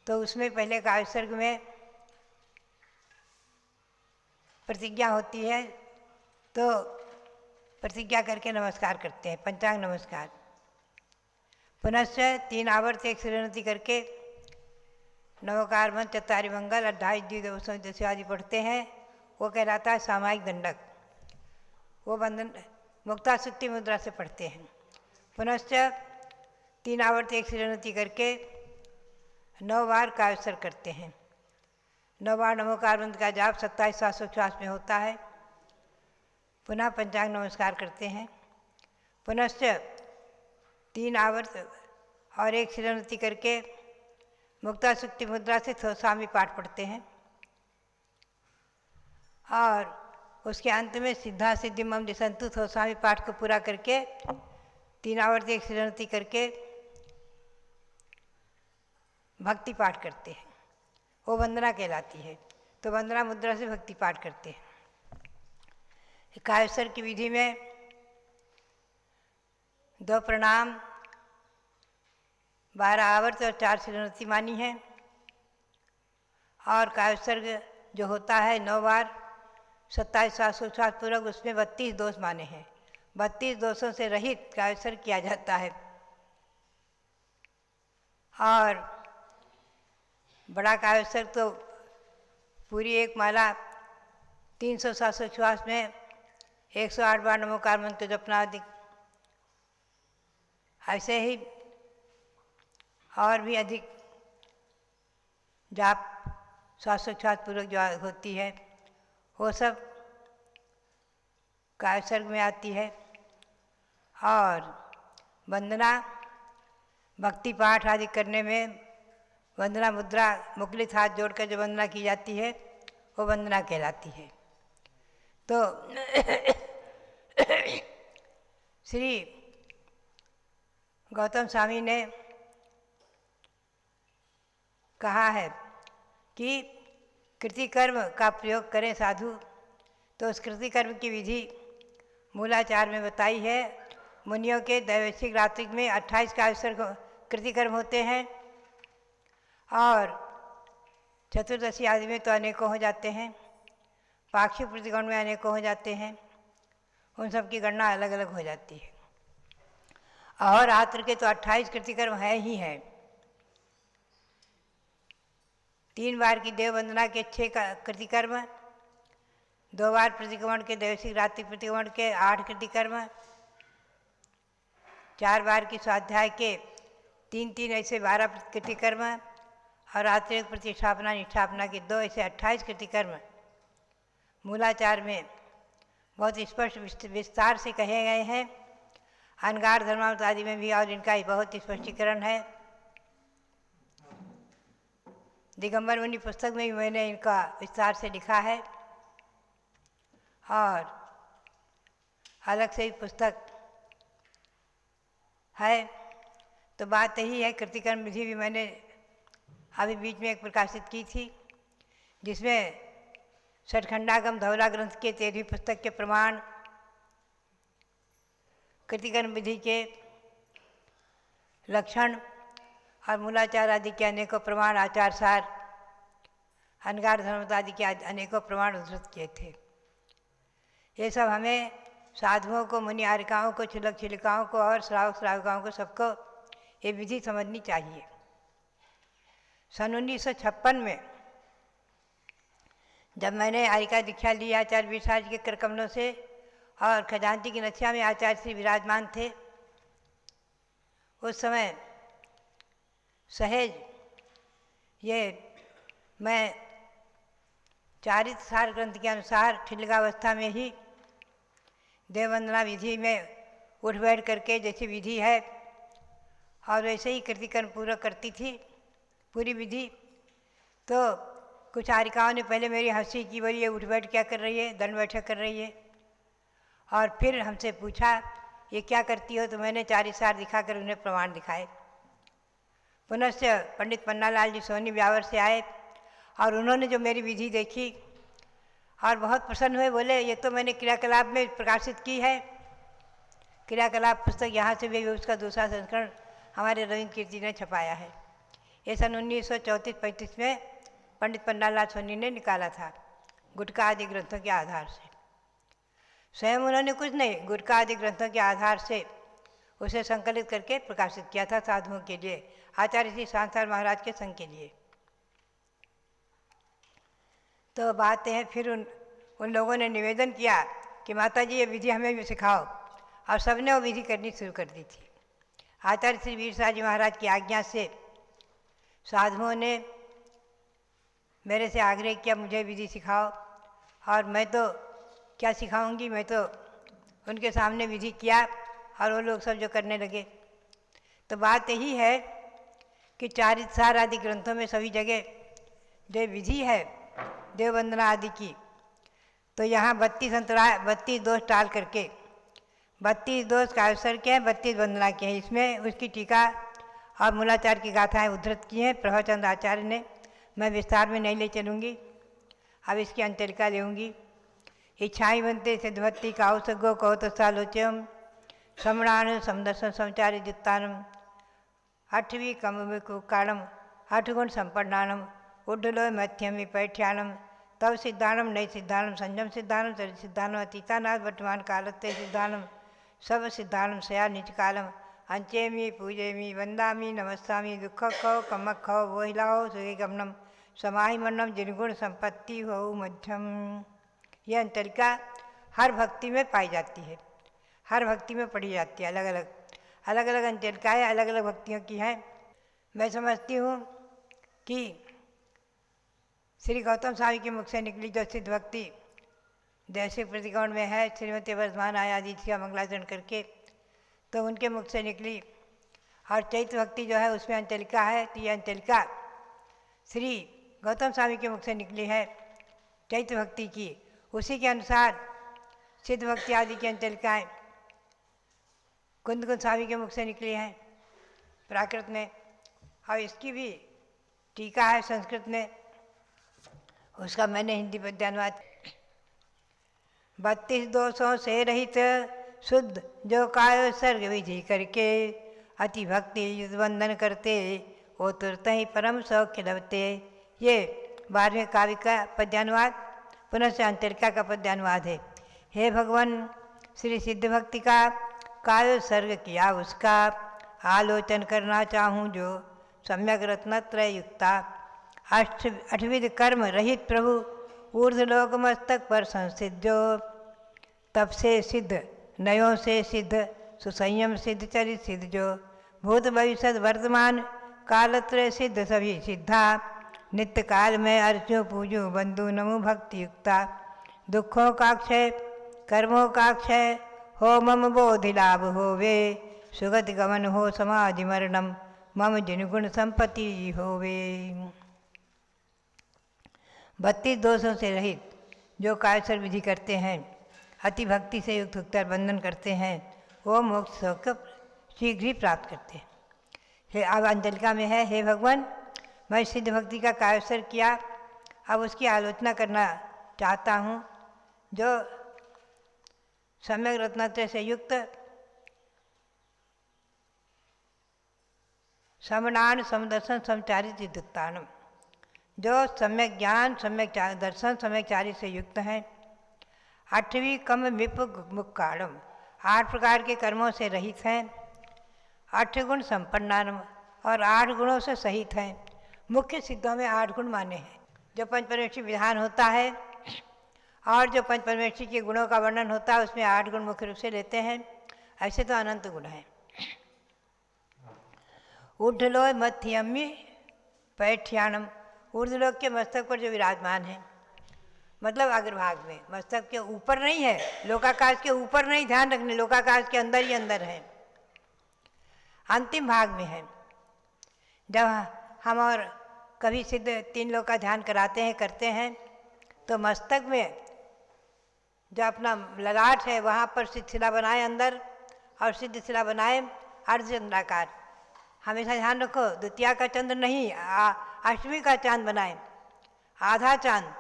तो उसमें पहले काव्य सर्ग में प्रतिज्ञा होती है, तो प्रतिज्ञा करके नमस्कार करते हैं, पंचांग नमस्कार। पुनश्च 3 आवर्त एक श्रीनति करके नवकार मंत्र चतारी मंगल 28 दिवसों जैसे आदि पढ़ते हैं, वो कहलाता है सामायिक दंडक। वो बंधन मुक्ता सुक्ति मुद्रा से पढ़ते हैं। पुनश्च 3 आवर्त एक श्रीनति करके 9 बार काव्य सर्ग करते हैं। 9 बार नमोकार मंत्र का जाप 27 श्वासोच्छ्वास में होता है। पुनः पंचांग नमस्कार करते हैं। पुनश्च 3 आवर्त और एक श्रीनति करके मुक्ता सुक्ति मुद्रा से स्वामी पाठ पढ़ते हैं, और उसके अंत में सिद्धा सिद्धि मम दिसंतु स्वामी पाठ को पूरा करके 3 आवर्त एक श्रीनति करके भक्ति पाठ करते हैं। वो वंदना कहलाती है। तो वंदना मुद्रा से भक्ति पाठ करते हैं। काव्य सर्ग की विधि में 2 प्रणाम, 12 आवर्त और 4 श्रीनति मानी है। और काव्य सर्ग जो होता है 9 बार 27 श्वासोच्छ्वास पूर्वक, उसमें 32 दोष माने हैं। 32 दोषों से रहित काव्य सर्ग किया जाता है। और बड़ा काव्य सर्ग तो पूरी एक माला 300 श्वासोच्छ्वास में 108 बार नमोकार मंत्र जपना आदि, ऐसे ही और भी अधिक जाप श्वासोच्छ्वास पूर्वक जो होती है, वो सब काव्य सर्ग में आती है। और वंदना भक्ति पाठ आदि करने में वंदना मुद्रा मुकुलित हाथ जोड़कर जो वंदना की जाती है, वो वंदना कहलाती है। तो श्री गौतम स्वामी ने कहा है कि कृतिकर्म का प्रयोग करें साधु, तो उस कृतिकर्म की विधि मूलाचार में बताई है। मुनियों के दैवशिक रात्रिक में 28 का अवसर कृतिकर्म होते हैं और चतुर्दशी आदि में तो अनेकों हो जाते हैं, पाक्षिक प्रतिकोण में अनेकों हो जाते हैं, उन सब की गणना अलग अलग हो जाती है। और रात्र के तो 28 कृतिकर्म है ही है। 3 बार की देव वंदना के 6 कृतिकर्म, 2 बार प्रतिक्रमण के दैवशिक रात्रि प्रतिक्रमण के 8 कृतिकर्म, 4 बार की स्वाध्याय के 3 ऐसे 12 कृतिकर्म और रात्रि प्रतिष्ठापना निष्ठापना के 2 ऐसे 28 कृतिकर्म मूलाचार में बहुत स्पष्ट विस्तार से कहे गए हैं। अनगार धर्मावत आदि में भी और इनका बहुत स्पष्टीकरण है। दिगंबर मुनि पुस्तक में भी मैंने इनका विस्तार से लिखा है और अलग से ही पुस्तक है। तो बात यही है, कृतिकर्म विधि भी मैंने अभी बीच में एक प्रकाशित की थी, जिसमें षटखंडागम धौला ग्रंथ के 13वीं पुस्तक के प्रमाण, कृतिकर्म विधि के लक्षण और मूलाचार आदि के अनेकों प्रमाण, आचार सार, अनगार धर्मता आदि के अनेकों प्रमाण उद्धृत किए थे। ये सब हमें साधुओं को, मुनि आरिकाओं को, छिलक छिलिकाओं को और श्रावक श्राविकाओं को सबको ये विधि समझनी चाहिए। सन 1956 में जब मैंने आरिका दीक्षा ली आचार्य विशाल के करकमलों से और खजांची की नथिया में आचार्य श्री विराजमान थे, उस समय सहेज ये मैं चारित सार ग्रंथ के अनुसार ठिल्लिकावस्था में ही देववंदना विधि में उठ बैठ करके जैसी विधि है और वैसे ही कृतिकर्म पूरा करती थी पूरी विधि। तो कुछ आरिकाओं ने पहले मेरी हंसी की, बोली ये उठ बैठ क्या कर रही है, दंड बैठक कर रही है। और फिर हमसे पूछा ये क्या करती हो, तो मैंने चारित सार दिखाकर उन्हें प्रमाण दिखाए। पुनश्च पंडित पन्नालाल जी सोनी ब्यावर से आए और उन्होंने जो मेरी विधि देखी और बहुत प्रसन्न हुए, बोले ये तो मैंने क्रियाकलाप में प्रकाशित की है। क्रियाकलाप पुस्तक यहाँ से भी उसका दूसरा संस्करण हमारे रविंद्र कीर्ति ने छपाया है। ये सन 1934-35 में पंडित पन्नालाल सोनी ने निकाला था गुटका आदि ग्रंथों के आधार से। स्वयं उन्होंने कुछ नहीं, गुटका आदि ग्रंथों के आधार से उसे संकलित करके प्रकाशित किया था साधुओं के लिए, आचार्य श्री सांसार महाराज के संघ के लिए। तो बात है, फिर उन लोगों ने निवेदन किया कि माता जी ये विधि हमें भी सिखाओ, और सबने वो विधि करनी शुरू कर दी थी। आचार्य श्री वीरसाह जी महाराज की आज्ञा से साधुओं ने मेरे से आग्रह किया मुझे विधि सिखाओ, और मैं तो क्या सिखाऊंगी, मैं तो उनके सामने विधि किया और वो लोग सब जो करने लगे। तो बात यही है कि चारित सार आदि ग्रंथों में सभी जगह जो विधि है देववंदना आदि की, तो यहाँ 32 दोष टाल करके 32 दोष का अवसर के हैं, 32 वंदना के हैं। इसमें उसकी टीका और मूलाचार की गाथाएं उद्धृत की हैं प्रभाचंद आचार्य ने। मैं विस्तार में नहीं ले चलूँगी, अब इसकी अंतरिका लेऊँगी। इच्छाई बनते सिद्धवत्ती काउसगो कौतसालोच्यम श्रमणान समदर्शन समचार्य जित्तानम 8वीं कमुकाणम 8 गुण संपन्नानम उड्डलो मध्यम विपैठ्यानम तव सिद्धानम नई सिद्धानम संयम सिद्धानम चरित सिद्धानम अतीतानाथ वर्तमान कालत्य सिद्धानम सब सिद्धानम सया निज कालम अंचेमी पूजेमी वंदामी नमस्तामी दुख खो कमक खो वो हिलाओ सुगे गमनम समाहि मन्नम जिनगुण संपत्ति हो मध्यम। यह अंतरिका हर भक्ति में पाई जाती है, हर भक्ति में पढ़ी जाती है। अलग अलग अंतरिकाएँ अलग अलग भक्तियों की हैं। मैं समझती हूँ कि श्री गौतम स्वामी के मुख से निकली जो सिद्ध भक्ति दैसिक प्रतिकोण में है, श्रीमती वर्धमान आदि का मंगलाचरण करके, तो उनके मुख से निकली। और चैत्र भक्ति जो है उसमें अंतरिका है, तो यह अंतरिका श्री गौतम स्वामी के मुख से निकली है चैत्र भक्ति की। उसी के अनुसार सिद्ध भक्ति आदि की अंतरिकाएँ कुंद स्वामी के मुख से निकली हैं प्राकृत में, और इसकी भी टीका है संस्कृत में, उसका मैंने हिंदी पद्यानुवाद। 32 दोषों से रहित शुद्ध जो काय सर्ग विधि करके अति भक्ति युद्ध वंदन करते वो तुरत ही परम सौख्य लभते। ये 12वें काव्य का पद्यानुवाद, पुनः से अंतरिका का पद्यानुवाद है। हे भगवान, श्री सिद्ध भक्ति का काय सर्ग किया उसका आलोचन करना चाहूँ जो सम्यक रत्नत्रय युक्ता। 8विध कर्म रहित प्रभु ऊर्ध्वलोक मस्तक पर संस्थित जो तप से सिद्ध नयों से सिद्ध सुसंयम सिद्ध चरित सिद्ध जो भूत भविष्य वर्तमान कालत्रय सिद्ध सभी सिद्धा। नित्य काल में अर्चो पूजो बंधु नमो भक्ति युक्ता। दुखों का क्षय कर्मों का क्षय हो मम बोधि लाभ होवे। सुगति गमन हो समाधि मरणम मम जिनगुण संपत्ति होवे। 32 दोषों से रहित जो कायसर विधि करते हैं, अति भक्ति से युक्त होकर बंधन करते हैं, वो मोक्ष होकर शीघ्र ही प्राप्त करते हैं। हे अब अंजलिका में है, हे भगवान, मैं सिद्ध भक्ति का कायसर किया, अब उसकी आलोचना करना चाहता हूँ जो सम्यक रत्नत्रय से युक्त समनान समदर्शन समचारित युक्तानम, जो सम्यक ज्ञान सम्यक दर्शन सम्यक चारित से युक्त हैं। 8वीं कम विप मुक्काणम, 8 प्रकार के कर्मों से रहित हैं। 8 गुण संपन्नानम, और 8 गुणों से सहित हैं। मुख्य सिद्धों में 8 गुण माने हैं। जो पंचपरमेष्ठी विधान होता है और जो पंचपरमेष्ठी के गुणों का वर्णन होता है उसमें 8 गुण मुख्य रूप से लेते हैं। ऐसे तो अनंत गुण हैं। ऊर्ध्वलोक मध्यमी पैठ्यानम, ऊर्ध्वलोक के मस्तक पर जो विराजमान है, मतलब अग्रभाग में, मस्तक के ऊपर नहीं है, लोकाकाश के ऊपर नहीं, ध्यान रखने, लोकाकाश के अंदर ही अंदर है, अंतिम भाग में है। जब हम और कभी सिद्ध 3 लोक का ध्यान कराते हैं करते हैं तो मस्तक में जो अपना ललाट है वहाँ पर सिद्ध शिला बनाए अंदर, और सिद्ध शिला बनाए अर्धचंद्राकार। हमेशा ध्यान रखो, द्वितीया का चंद्र नहीं, 8वीं का चांद बनाए, आधा चांद,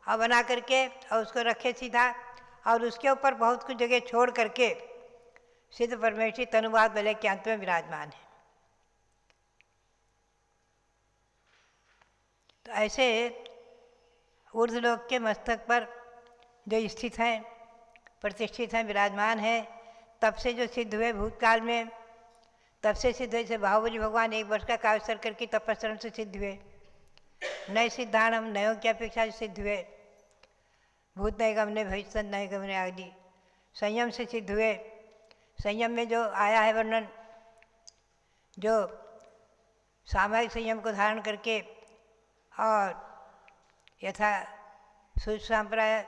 और बना करके और उसको रखे सीधा, और उसके ऊपर बहुत कुछ जगह छोड़ करके सिद्ध परमेष्ठी तनुवाद वलय के अंत में विराजमान है। तो ऐसे ऊर्ध्वलोक के मस्तक पर जो स्थित हैं, प्रतिष्ठित हैं, विराजमान है, तब से जो सिद्ध हुए भूतकाल में, तब से सिद्ध हुए। जैसे बाहुबली भगवान 1 वर्ष का काव्यसर करके तपस्रण से सिद्ध हुए। नए सिद्धाणम, नयों की अपेक्षा सिद्ध हुए। भूत नए गमने भविष्य नए गमने आदि। संयम से सिद्ध हुए। संयम में जो आया है वर्णन, जो सामायिक संयम को धारण करके और यथा सुसंप्राय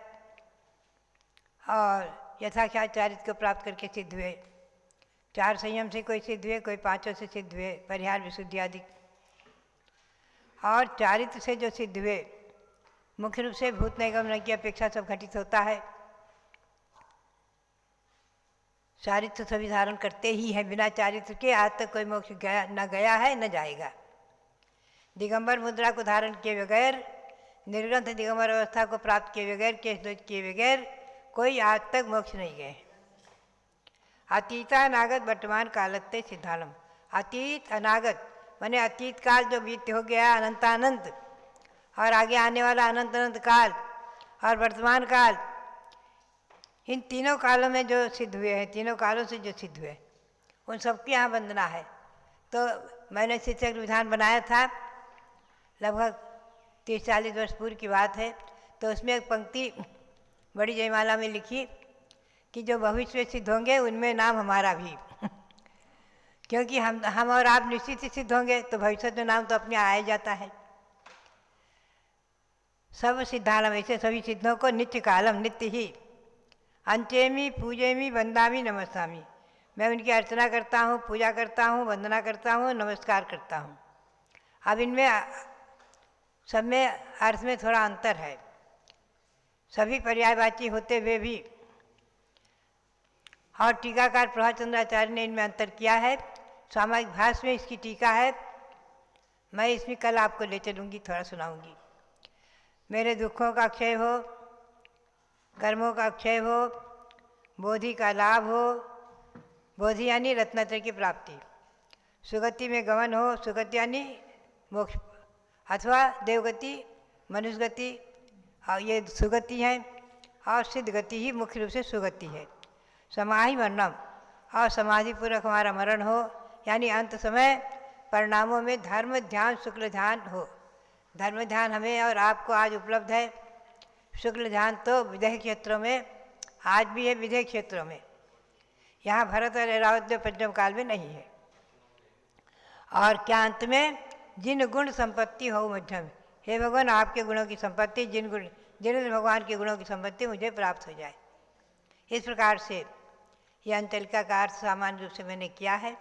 और यथाख्यात चारित्र को प्राप्त करके सिद्ध हुए। 4 संयम से कोई सिद्ध हुए, कोई 5 से सिद्ध हुए, परिहार विशुद्धि आदि। और चारित्र से जो सिद्ध हुए, मुख्य रूप से भूत नैगम की अपेक्षा सब घटित होता है। चारित्र सभी धारण करते ही है, बिना चारित्र के आज तक कोई मोक्ष गया न गया है न जाएगा। दिगंबर मुद्रा को धारण किए बगैर, निर्ग्रंथ दिगंबर अवस्था को प्राप्त किए बगैर, केश द्वैत किए बगैर कोई आज तक मोक्ष नहीं गए। अतीता अनागत वर्तमान कालत्ते सिद्धालम, अतीत अनागत माने अतीत काल जो बीत हो गया अनंतानंत, और आगे आने वाला अनंत अनंत काल, और वर्तमान काल, इन तीनों कालों में जो सिद्ध हुए हैं, तीनों कालों से जो सिद्ध हुए, उन सबकी यहाँ वंदना है। तो मैंने शिक्षक विधान बनाया था, लगभग 30-40 वर्ष पूर्व की बात है। तो उसमें एक पंक्ति बड़ी जयमाला में लिखी कि जो भविष्य में सिद्ध होंगे उनमें नाम हमारा भी क्योंकि हम और आप निश्चित ही सिद्ध होंगे, तो भविष्य में नाम तो अपने आ ही जाता है। सब सिद्धालम, ऐसे सभी सिद्धों को नित्य कालम, नित्य ही, अंचेमी पूजेमी वंदामी नमस्तामी, मैं उनकी अर्चना करता हूँ, पूजा करता हूँ, वंदना करता हूँ, नमस्कार करता हूँ। अब इनमें सब में अर्थ में थोड़ा अंतर है, सभी पर्यायवाची होते हुए भी, और टीकाकार प्रभाचंद्राचार्य ने इनमें अंतर किया है। सामायिक भाष्य में इसकी टीका है, मैं इसमें कल आपको ले चलूँगी, थोड़ा सुनाऊँगी। मेरे दुखों का क्षय हो, कर्मों का क्षय हो, बोधि का लाभ हो। बोधि यानी रत्नत्रय की प्राप्ति, सुगति में गमन हो, सुगति यानी मोक्ष अथवा देवगति, मनुष्य गति, और ये सुगति है। और सिद्ध गति ही मुख्य रूप से सुगति है। समाधि मरणम, और समाधिपूर्वक हमारा मरण हो, यानी अंत समय परिणामों में धर्म ध्यान शुक्ल ध्यान हो। धर्म ध्यान हमें और आपको आज उपलब्ध है। शुक्ल ध्यान तो विदेह क्षेत्रों में आज भी है, विदेह क्षेत्रों में। यहाँ भरत और ऐरावत पंचम काल में नहीं है। और क्या अंत में जिन गुण संपत्ति हो मध्यम, हे भगवान आपके गुणों की संपत्ति, जिन भगवान के गुणों की संपत्ति मुझे प्राप्त हो जाए। इस प्रकार से यह अंतलिका का अर्थ सामान्य रूप से मैंने किया है।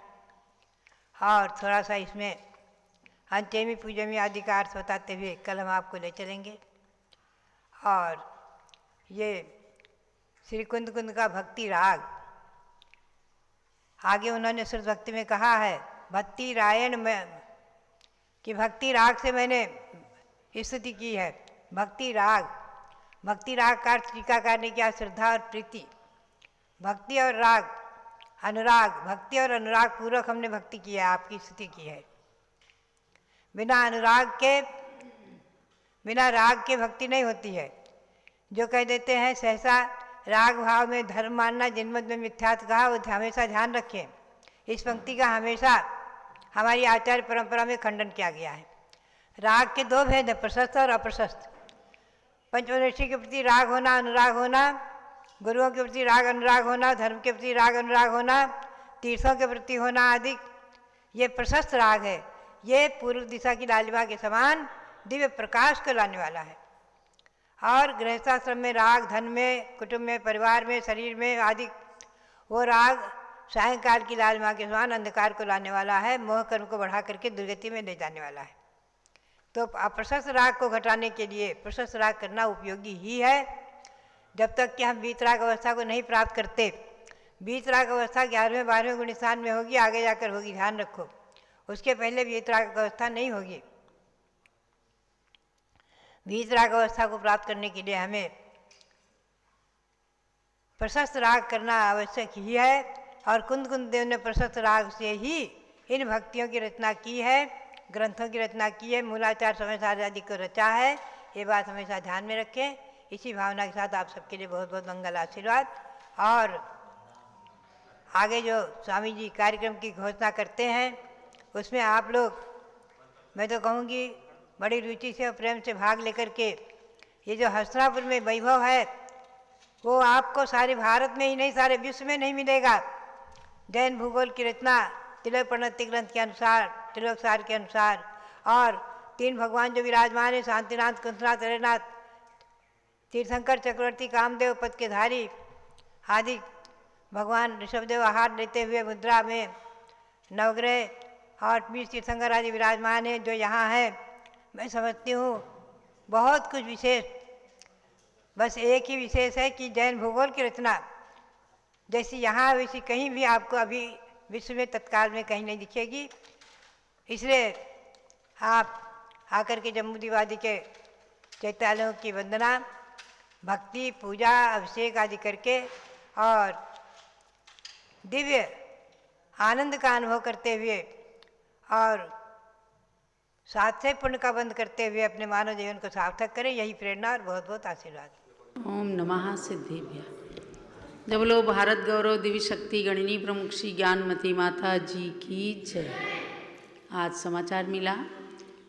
और थोड़ा सा इसमें अंत्यमी पूजमी आदि का अर्थ बताते हुए कल हम आपको ले चलेंगे। और ये श्री कुंद कुंद का भक्ति राग, आगे उन्होंने श्रुत भक्ति में कहा है भक्ति रायण में कि भक्ति राग से मैंने स्तुति की है। भक्ति राग का अर्थ टीकाकार ने किया श्रद्धा और प्रीति। भक्ति और राग, अनुराग, भक्ति और अनुराग पूर्वक हमने भक्ति की है, आपकी स्तुति की है। बिना राग के भक्ति नहीं होती है। जो कह देते हैं सहसा राग भाव में धर्म मानना, जिनमत में मिथ्यात्व कहा, वो हमेशा ध्यान रखें। इस पंक्ति का हमेशा हमारी आचार्य परंपरा में खंडन किया गया है। राग के दो भेद हैं, प्रशस्त और अप्रशस्त। पंचमदर्शी के प्रति राग होना, अनुराग होना, गुरुओं के प्रति राग अनुराग होना, धर्म के प्रति राग अनुराग होना, तीर्थों के प्रति होना आदि, ये प्रशस्त राग है। ये पूर्व दिशा की लालिमा के समान दिव्य प्रकाश को लाने वाला है। और गृहस्थाश्रम में राग, धन में, कुटुंब में, परिवार में, शरीर में आदि, वो राग सायंकाल की लालिमा के समान अंधकार को लाने वाला है, मोह कर्म को बढ़ा करके दुर्गति में ले जाने वाला है। तो अप्रशस्त राग को घटाने के लिए प्रशस्त राग करना उपयोगी ही है। जब तक कि हम वीतराग अवस्था को नहीं प्राप्त करते। वीतराग अवस्था 11वें 12वें गुण स्थान में होगी, आगे जाकर होगी, ध्यान रखो। उसके पहले वीतराग अवस्था नहीं होगी। वीतराग अवस्था को प्राप्त करने के लिए हमें प्रशस्त राग करना आवश्यक ही है। और कुंद कुंद देव ने प्रशस्त राग से ही इन भक्तियों की रचना की है, ग्रंथों की रचना की है, मूलाचार समय सार आदि को रचा है। ये बात हमेशा ध्यान में रखें। इसी भावना के साथ आप सबके लिए बहुत बहुत मंगल आशीर्वाद। और आगे जो स्वामी जी कार्यक्रम की घोषणा करते हैं उसमें आप लोग, मैं तो कहूँगी बड़ी रुचि से और प्रेम से भाग लेकर के, ये जो हस्तिनापुर में वैभव है वो आपको सारे भारत में ही नहीं, सारे विश्व में नहीं मिलेगा। जैन भूगोल की रचना तिलक प्रणति ग्रंथ के अनुसार, तिलक सार के अनुसार, और 3 भगवान जो विराजमान है, शांतिनाथ, कुंथनाथ, हरिनाथ, तीर्थंकर, चक्रवर्ती, कामदेव, पद के धारी आदि भगवान ऋषभदेव आहार लेते हुए मुद्रा में नवग्रह और 20 तीर्थंकर आदि विराजमान है जो यहाँ है। मैं समझती हूँ बहुत कुछ विशेष, बस एक ही विशेष है कि जैन भूगोल की रचना जैसी यहाँ वैसी कहीं भी आपको अभी विश्व में तत्काल में कहीं नहीं दिखेगी। इसलिए आप आकर के जम्मू दीवादी के चैत्यालयों की वंदना, भक्ति, पूजा, अभिषेक आदि करके और दिव्य आनंद का अनुभव करते हुए और साथ से पुण्य का बंद करते हुए अपने मानव जीवन को सार्थक करें। यही प्रेरणा और बहुत बहुत आशीर्वाद। ओम नमः सिद्धिभ्य। जब लो भारत गौरव दिव्य शक्ति गणिनी प्रमुख श्री ज्ञानमती माता जी की जय। आज समाचार मिला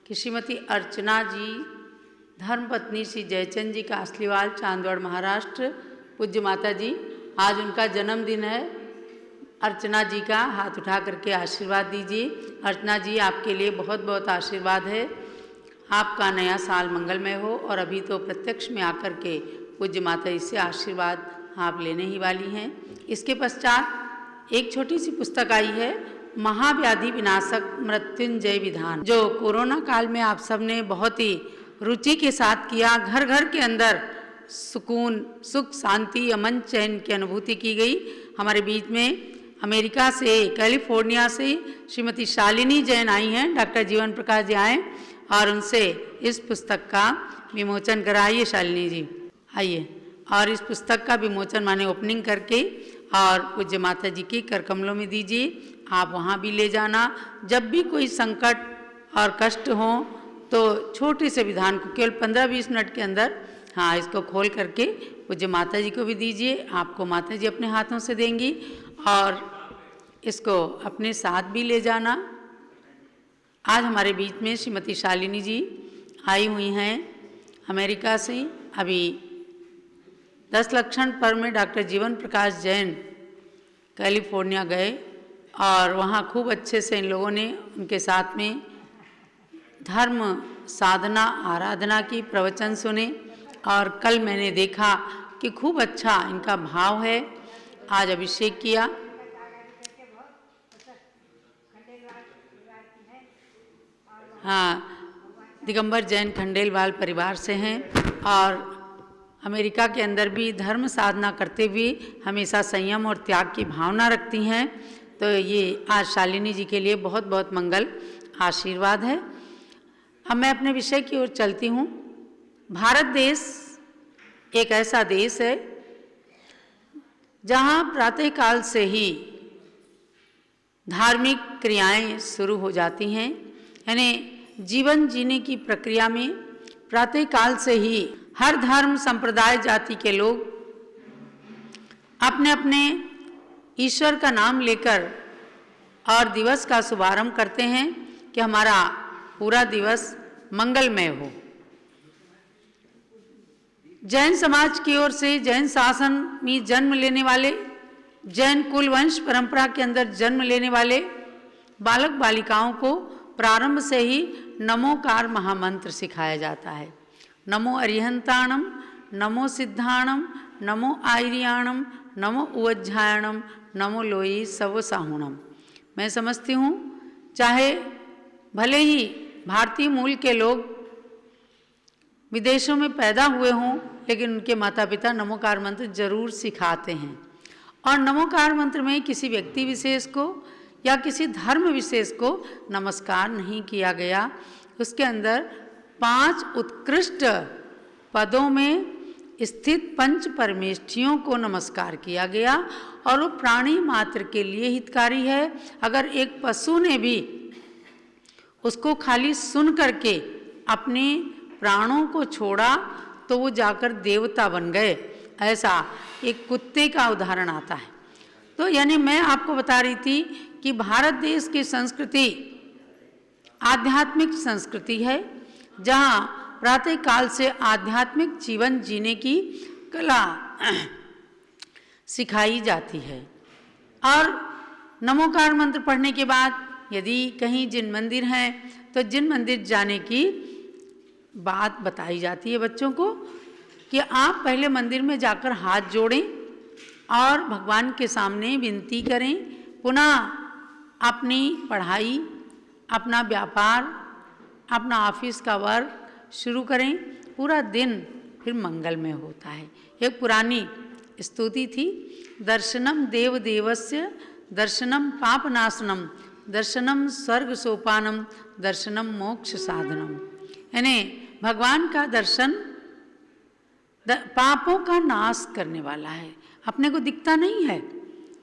कि श्रीमती अर्चना जी धर्मपत्नी श्री जयचंद जी का असलीवाल, चांदवड़, महाराष्ट्र, पूज्य माता जी, आज उनका जन्मदिन है। अर्चना जी का हाथ उठा करके आशीर्वाद दीजिए। अर्चना जी, आपके लिए बहुत बहुत आशीर्वाद है। आपका नया साल मंगलमय हो। और अभी तो प्रत्यक्ष में आकर के पूज्य माता जी से आशीर्वाद आप लेने ही वाली हैं। इसके पश्चात एक छोटी सी पुस्तक आई है, महाव्याधि विनाशक मृत्युंजय विधान, जो कोरोना काल में आप सब ने बहुत ही रुचि के साथ किया। घर घर के अंदर सुकून, सुख, शांति, अमन, चैन की अनुभूति की गई। हमारे बीच में अमेरिका से, कैलिफोर्निया से श्रीमती शालिनी जैन आई हैं। डॉक्टर जीवन प्रकाश जी आए और उनसे इस पुस्तक का विमोचन कराइए। शालिनी जी आइए और इस पुस्तक का विमोचन माने ओपनिंग करके और पूज्य माता जी के कर कमलों में दीजिए। आप वहाँ भी ले जाना। जब भी कोई संकट और कष्ट हो तो छोटे से विधान को केवल 15-20 मिनट के अंदर हाँ इसको खोल करके पूज्य माता जी को भी दीजिए। आपको माता जी अपने हाथों से देंगी और इसको अपने साथ भी ले जाना। आज हमारे बीच में श्रीमती शालिनी जी आई हुई हैं अमेरिका से। अभी 10 लक्षण पर्व में डॉक्टर जीवन प्रकाश जैन कैलिफोर्निया गए और वहाँ खूब अच्छे से इन लोगों ने उनके साथ में धर्म साधना आराधना की प्रवचन सुने। और कल मैंने देखा कि खूब अच्छा इनका भाव है। आज अभिषेक किया। हाँ, दिगंबर जैन खंडेलवाल परिवार से हैं और अमेरिका के अंदर भी धर्म साधना करते हुए हमेशा संयम और त्याग की भावना रखती हैं। तो ये आज शालिनी जी के लिए बहुत बहुत मंगल आशीर्वाद है। अब मैं अपने विषय की ओर चलती हूँ। भारत देश एक ऐसा देश है जहाँ प्रातःकाल से ही धार्मिक क्रियाएं शुरू हो जाती हैं। यानी जीवन जीने की प्रक्रिया में प्रातःकाल से ही हर धर्म संप्रदाय जाति के लोग अपने अपने ईश्वर का नाम लेकर और दिवस का शुभारंभ करते हैं कि हमारा पूरा दिवस मंगलमय हो। जैन समाज की ओर से जैन शासन में जन्म लेने वाले, जैन कुल वंश परंपरा के अंदर जन्म लेने वाले बालक बालिकाओं को प्रारंभ से ही नमोकार महामंत्र सिखाया जाता है। नमो अरिहंताणम, नमो सिद्धाणम, नमो आयरियाणम, नमो उवज्झायणम, नमो लोई सवसाहुणम। मैं समझती हूँ चाहे भले ही भारतीय मूल के लोग विदेशों में पैदा हुए हों, लेकिन उनके माता पिता नमोकार मंत्र जरूर सिखाते हैं। और नमोकार मंत्र में किसी व्यक्ति विशेष को या किसी धर्म विशेष को नमस्कार नहीं किया गया। उसके अंदर 5 उत्कृष्ट पदों में स्थित पंच परमेष्ठियों को नमस्कार किया गया और वो प्राणी मात्र के लिए हितकारी है। अगर एक पशु ने भी उसको खाली सुन करके अपने प्राणों को छोड़ा तो वो जाकर देवता बन गए। ऐसा एक कुत्ते का उदाहरण आता है। तो यानी मैं आपको बता रही थी कि भारत देश की संस्कृति आध्यात्मिक संस्कृति है, जहाँ प्रातःकाल से आध्यात्मिक जीवन जीने की कला सिखाई जाती है। और नमोकार मंत्र पढ़ने के बाद यदि कहीं जिन मंदिर हैं तो जिन मंदिर जाने की बात बताई जाती है बच्चों को कि आप पहले मंदिर में जाकर हाथ जोड़ें और भगवान के सामने विनती करें, पुनः अपनी पढ़ाई, अपना व्यापार, अपना ऑफिस का वर्क शुरू करें। पूरा दिन फिर मंगलमय होता है। एक पुरानी स्तुति थी, दर्शनम देव देवस्य दर्शनम पापनाशनम दर्शनम स्वर्ग सोपानम दर्शनम मोक्ष साधनम। यानी भगवान का दर्शन पापों का नाश करने वाला है। अपने को दिखता नहीं है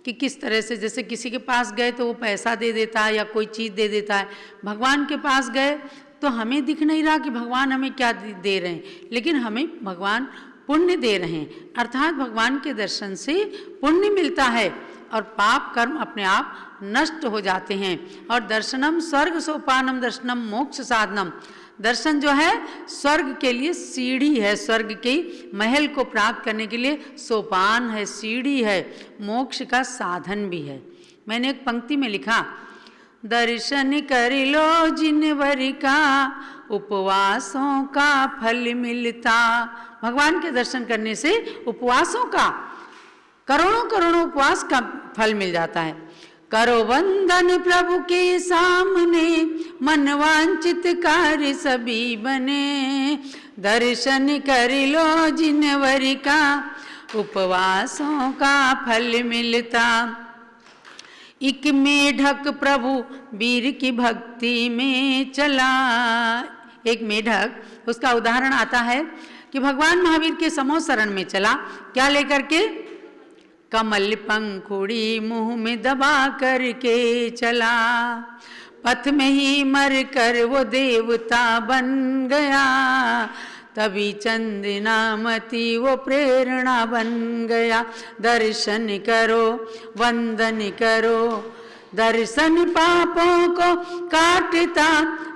कि किस तरह से, जैसे किसी के पास गए तो वो पैसा दे देता है या कोई चीज़ दे देता है। भगवान के पास गए तो हमें दिख नहीं रहा कि भगवान हमें क्या दे रहे हैं, लेकिन हमें भगवान पुण्य दे रहे हैं। अर्थात भगवान के दर्शन से पुण्य मिलता है और पाप कर्म अपने आप नष्ट हो जाते हैं। और दर्शनम स्वर्ग सोपानम दर्शनम मोक्ष साधनम। दर्शन जो है स्वर्ग के लिए सीढ़ी है, स्वर्ग के महल को प्राप्त करने के लिए सोपान है, सीढ़ी है, मोक्ष का साधन भी है। मैंने एक पंक्ति में लिखा, दर्शन कर लो जिनवर का उपवासों का फल मिलता। भगवान के दर्शन करने से उपवासों का, करोड़ों करोड़ों उपवास का फल मिल जाता है। करो वंदन प्रभु के सामने, मन वांछित कार्य सभी बने। दर्शन कर लो जिनवर का उपवासों का फल मिलता। एक मेढक प्रभु वीर की भक्ति में चला। एक मेढक, उसका उदाहरण आता है कि भगवान महावीर के समो शरण में चला, क्या लेकर के? कमल पंखुड़ी मुंह में दबा करके चला। पथ में ही मर कर वो देवता बन गया, तभी चंदनामती वो प्रेरणा बन गया। दर्शन करो वंदन करो, दर्शन पापों को काटता,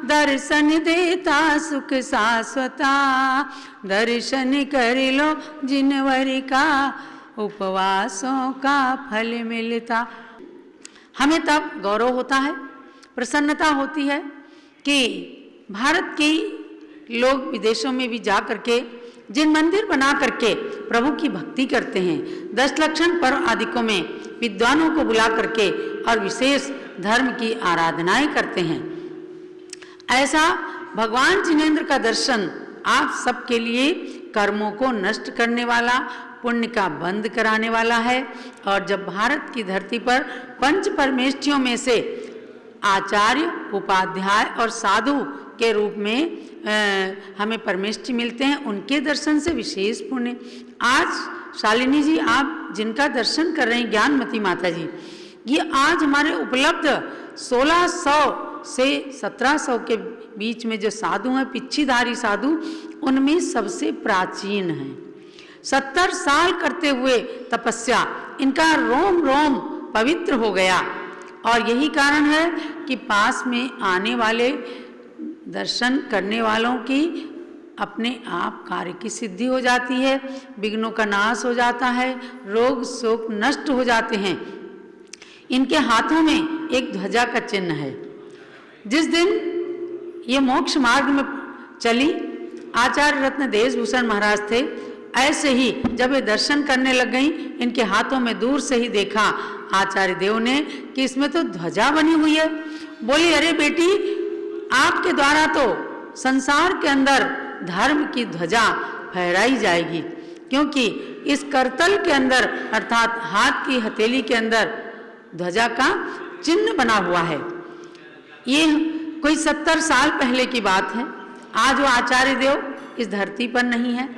दर्शन देता सुख शाश्वता। दर्शन कर लो जिनवर का, उपवासों का फल मिलता। हमें तब गौरव होता है, प्रसन्नता होती है कि भारत के लोग विदेशों में भी जा करके जिन मंदिर बना करके प्रभु की भक्ति करते हैं, 10 लक्षण पर्व आदिकों में विद्वानों को बुला करके और विशेष धर्म की आराधनाएं करते हैं, ऐसा भगवान जिनेंद्र का दर्शन आप सबके लिए कर्मों को नष्ट करने वाला, पुण्य का बंद कराने वाला है। और जब भारत की धरती पर पंच परमेष्ठियों में से आचार्य, उपाध्याय और साधु के रूप में हमें परमेष्ठी मिलते हैं, उनके दर्शन से विशेष पुण्य। आज शालिनी जी आप जिनका दर्शन कर रहे हैं, ज्ञानमती माता जी, ये आज हमारे उपलब्ध 1600 से 1700 के बीच में जो साधु हैं, पिच्छीधारी साधु, उनमें सबसे प्राचीन हैं। 70 साल करते हुए तपस्या, इनका रोम रोम पवित्र हो गया। और यही कारण है कि पास में आने वाले दर्शन करने वालों की अपने आप कार्य की सिद्धि हो जाती है, विघ्नों का नाश हो जाता है, रोग शोक नष्ट हो जाते हैं। इनके हाथों में एक ध्वजा का चिन्ह है। जिस दिन ये मोक्ष मार्ग में चली, आचार्य रत्न देशभूषण महाराज थे, ऐसे ही जब ये दर्शन करने लग गई, इनके हाथों में दूर से ही देखा आचार्य देव ने कि इसमें तो ध्वजा बनी हुई है। बोली, अरे बेटी, आपके द्वारा तो संसार के अंदर धर्म की ध्वजा फहराई जाएगी, क्योंकि इस करतल के अंदर अर्थात हाथ की हथेली के अंदर ध्वजा का चिन्ह बना हुआ है। ये कोई 70 साल पहले की बात है। आज वो आचार्य देव इस धरती पर नहीं है,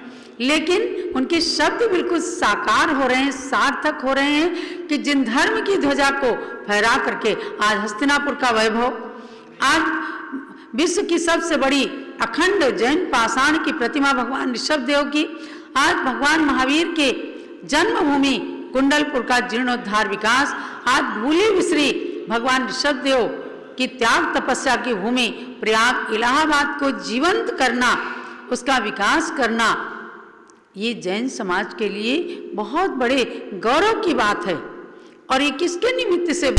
लेकिन उनके शब्द बिल्कुल साकार हो रहे हैं, सार्थक हो रहे हैं कि जिन धर्म की ध्वजा को फहरा करके आज हस्तिनापुर का वैभव, आज विश्व की सबसे बड़ी अखंड जैन पाषाण की प्रतिमा भगवान ऋषभ देव की, आज भगवान महावीर के जन्मभूमि कुंडलपुर का जीर्णोद्धार विकास, आज भूले बिसरी भगवान ऋषभ देव की त्याग तपस्या की भूमि प्रयाग इलाहाबाद को जीवंत करना, उसका विकास करना, ये जैन समाज के लिए बहुत बड़े गौरव की बात है। और ये किसके निमित्त से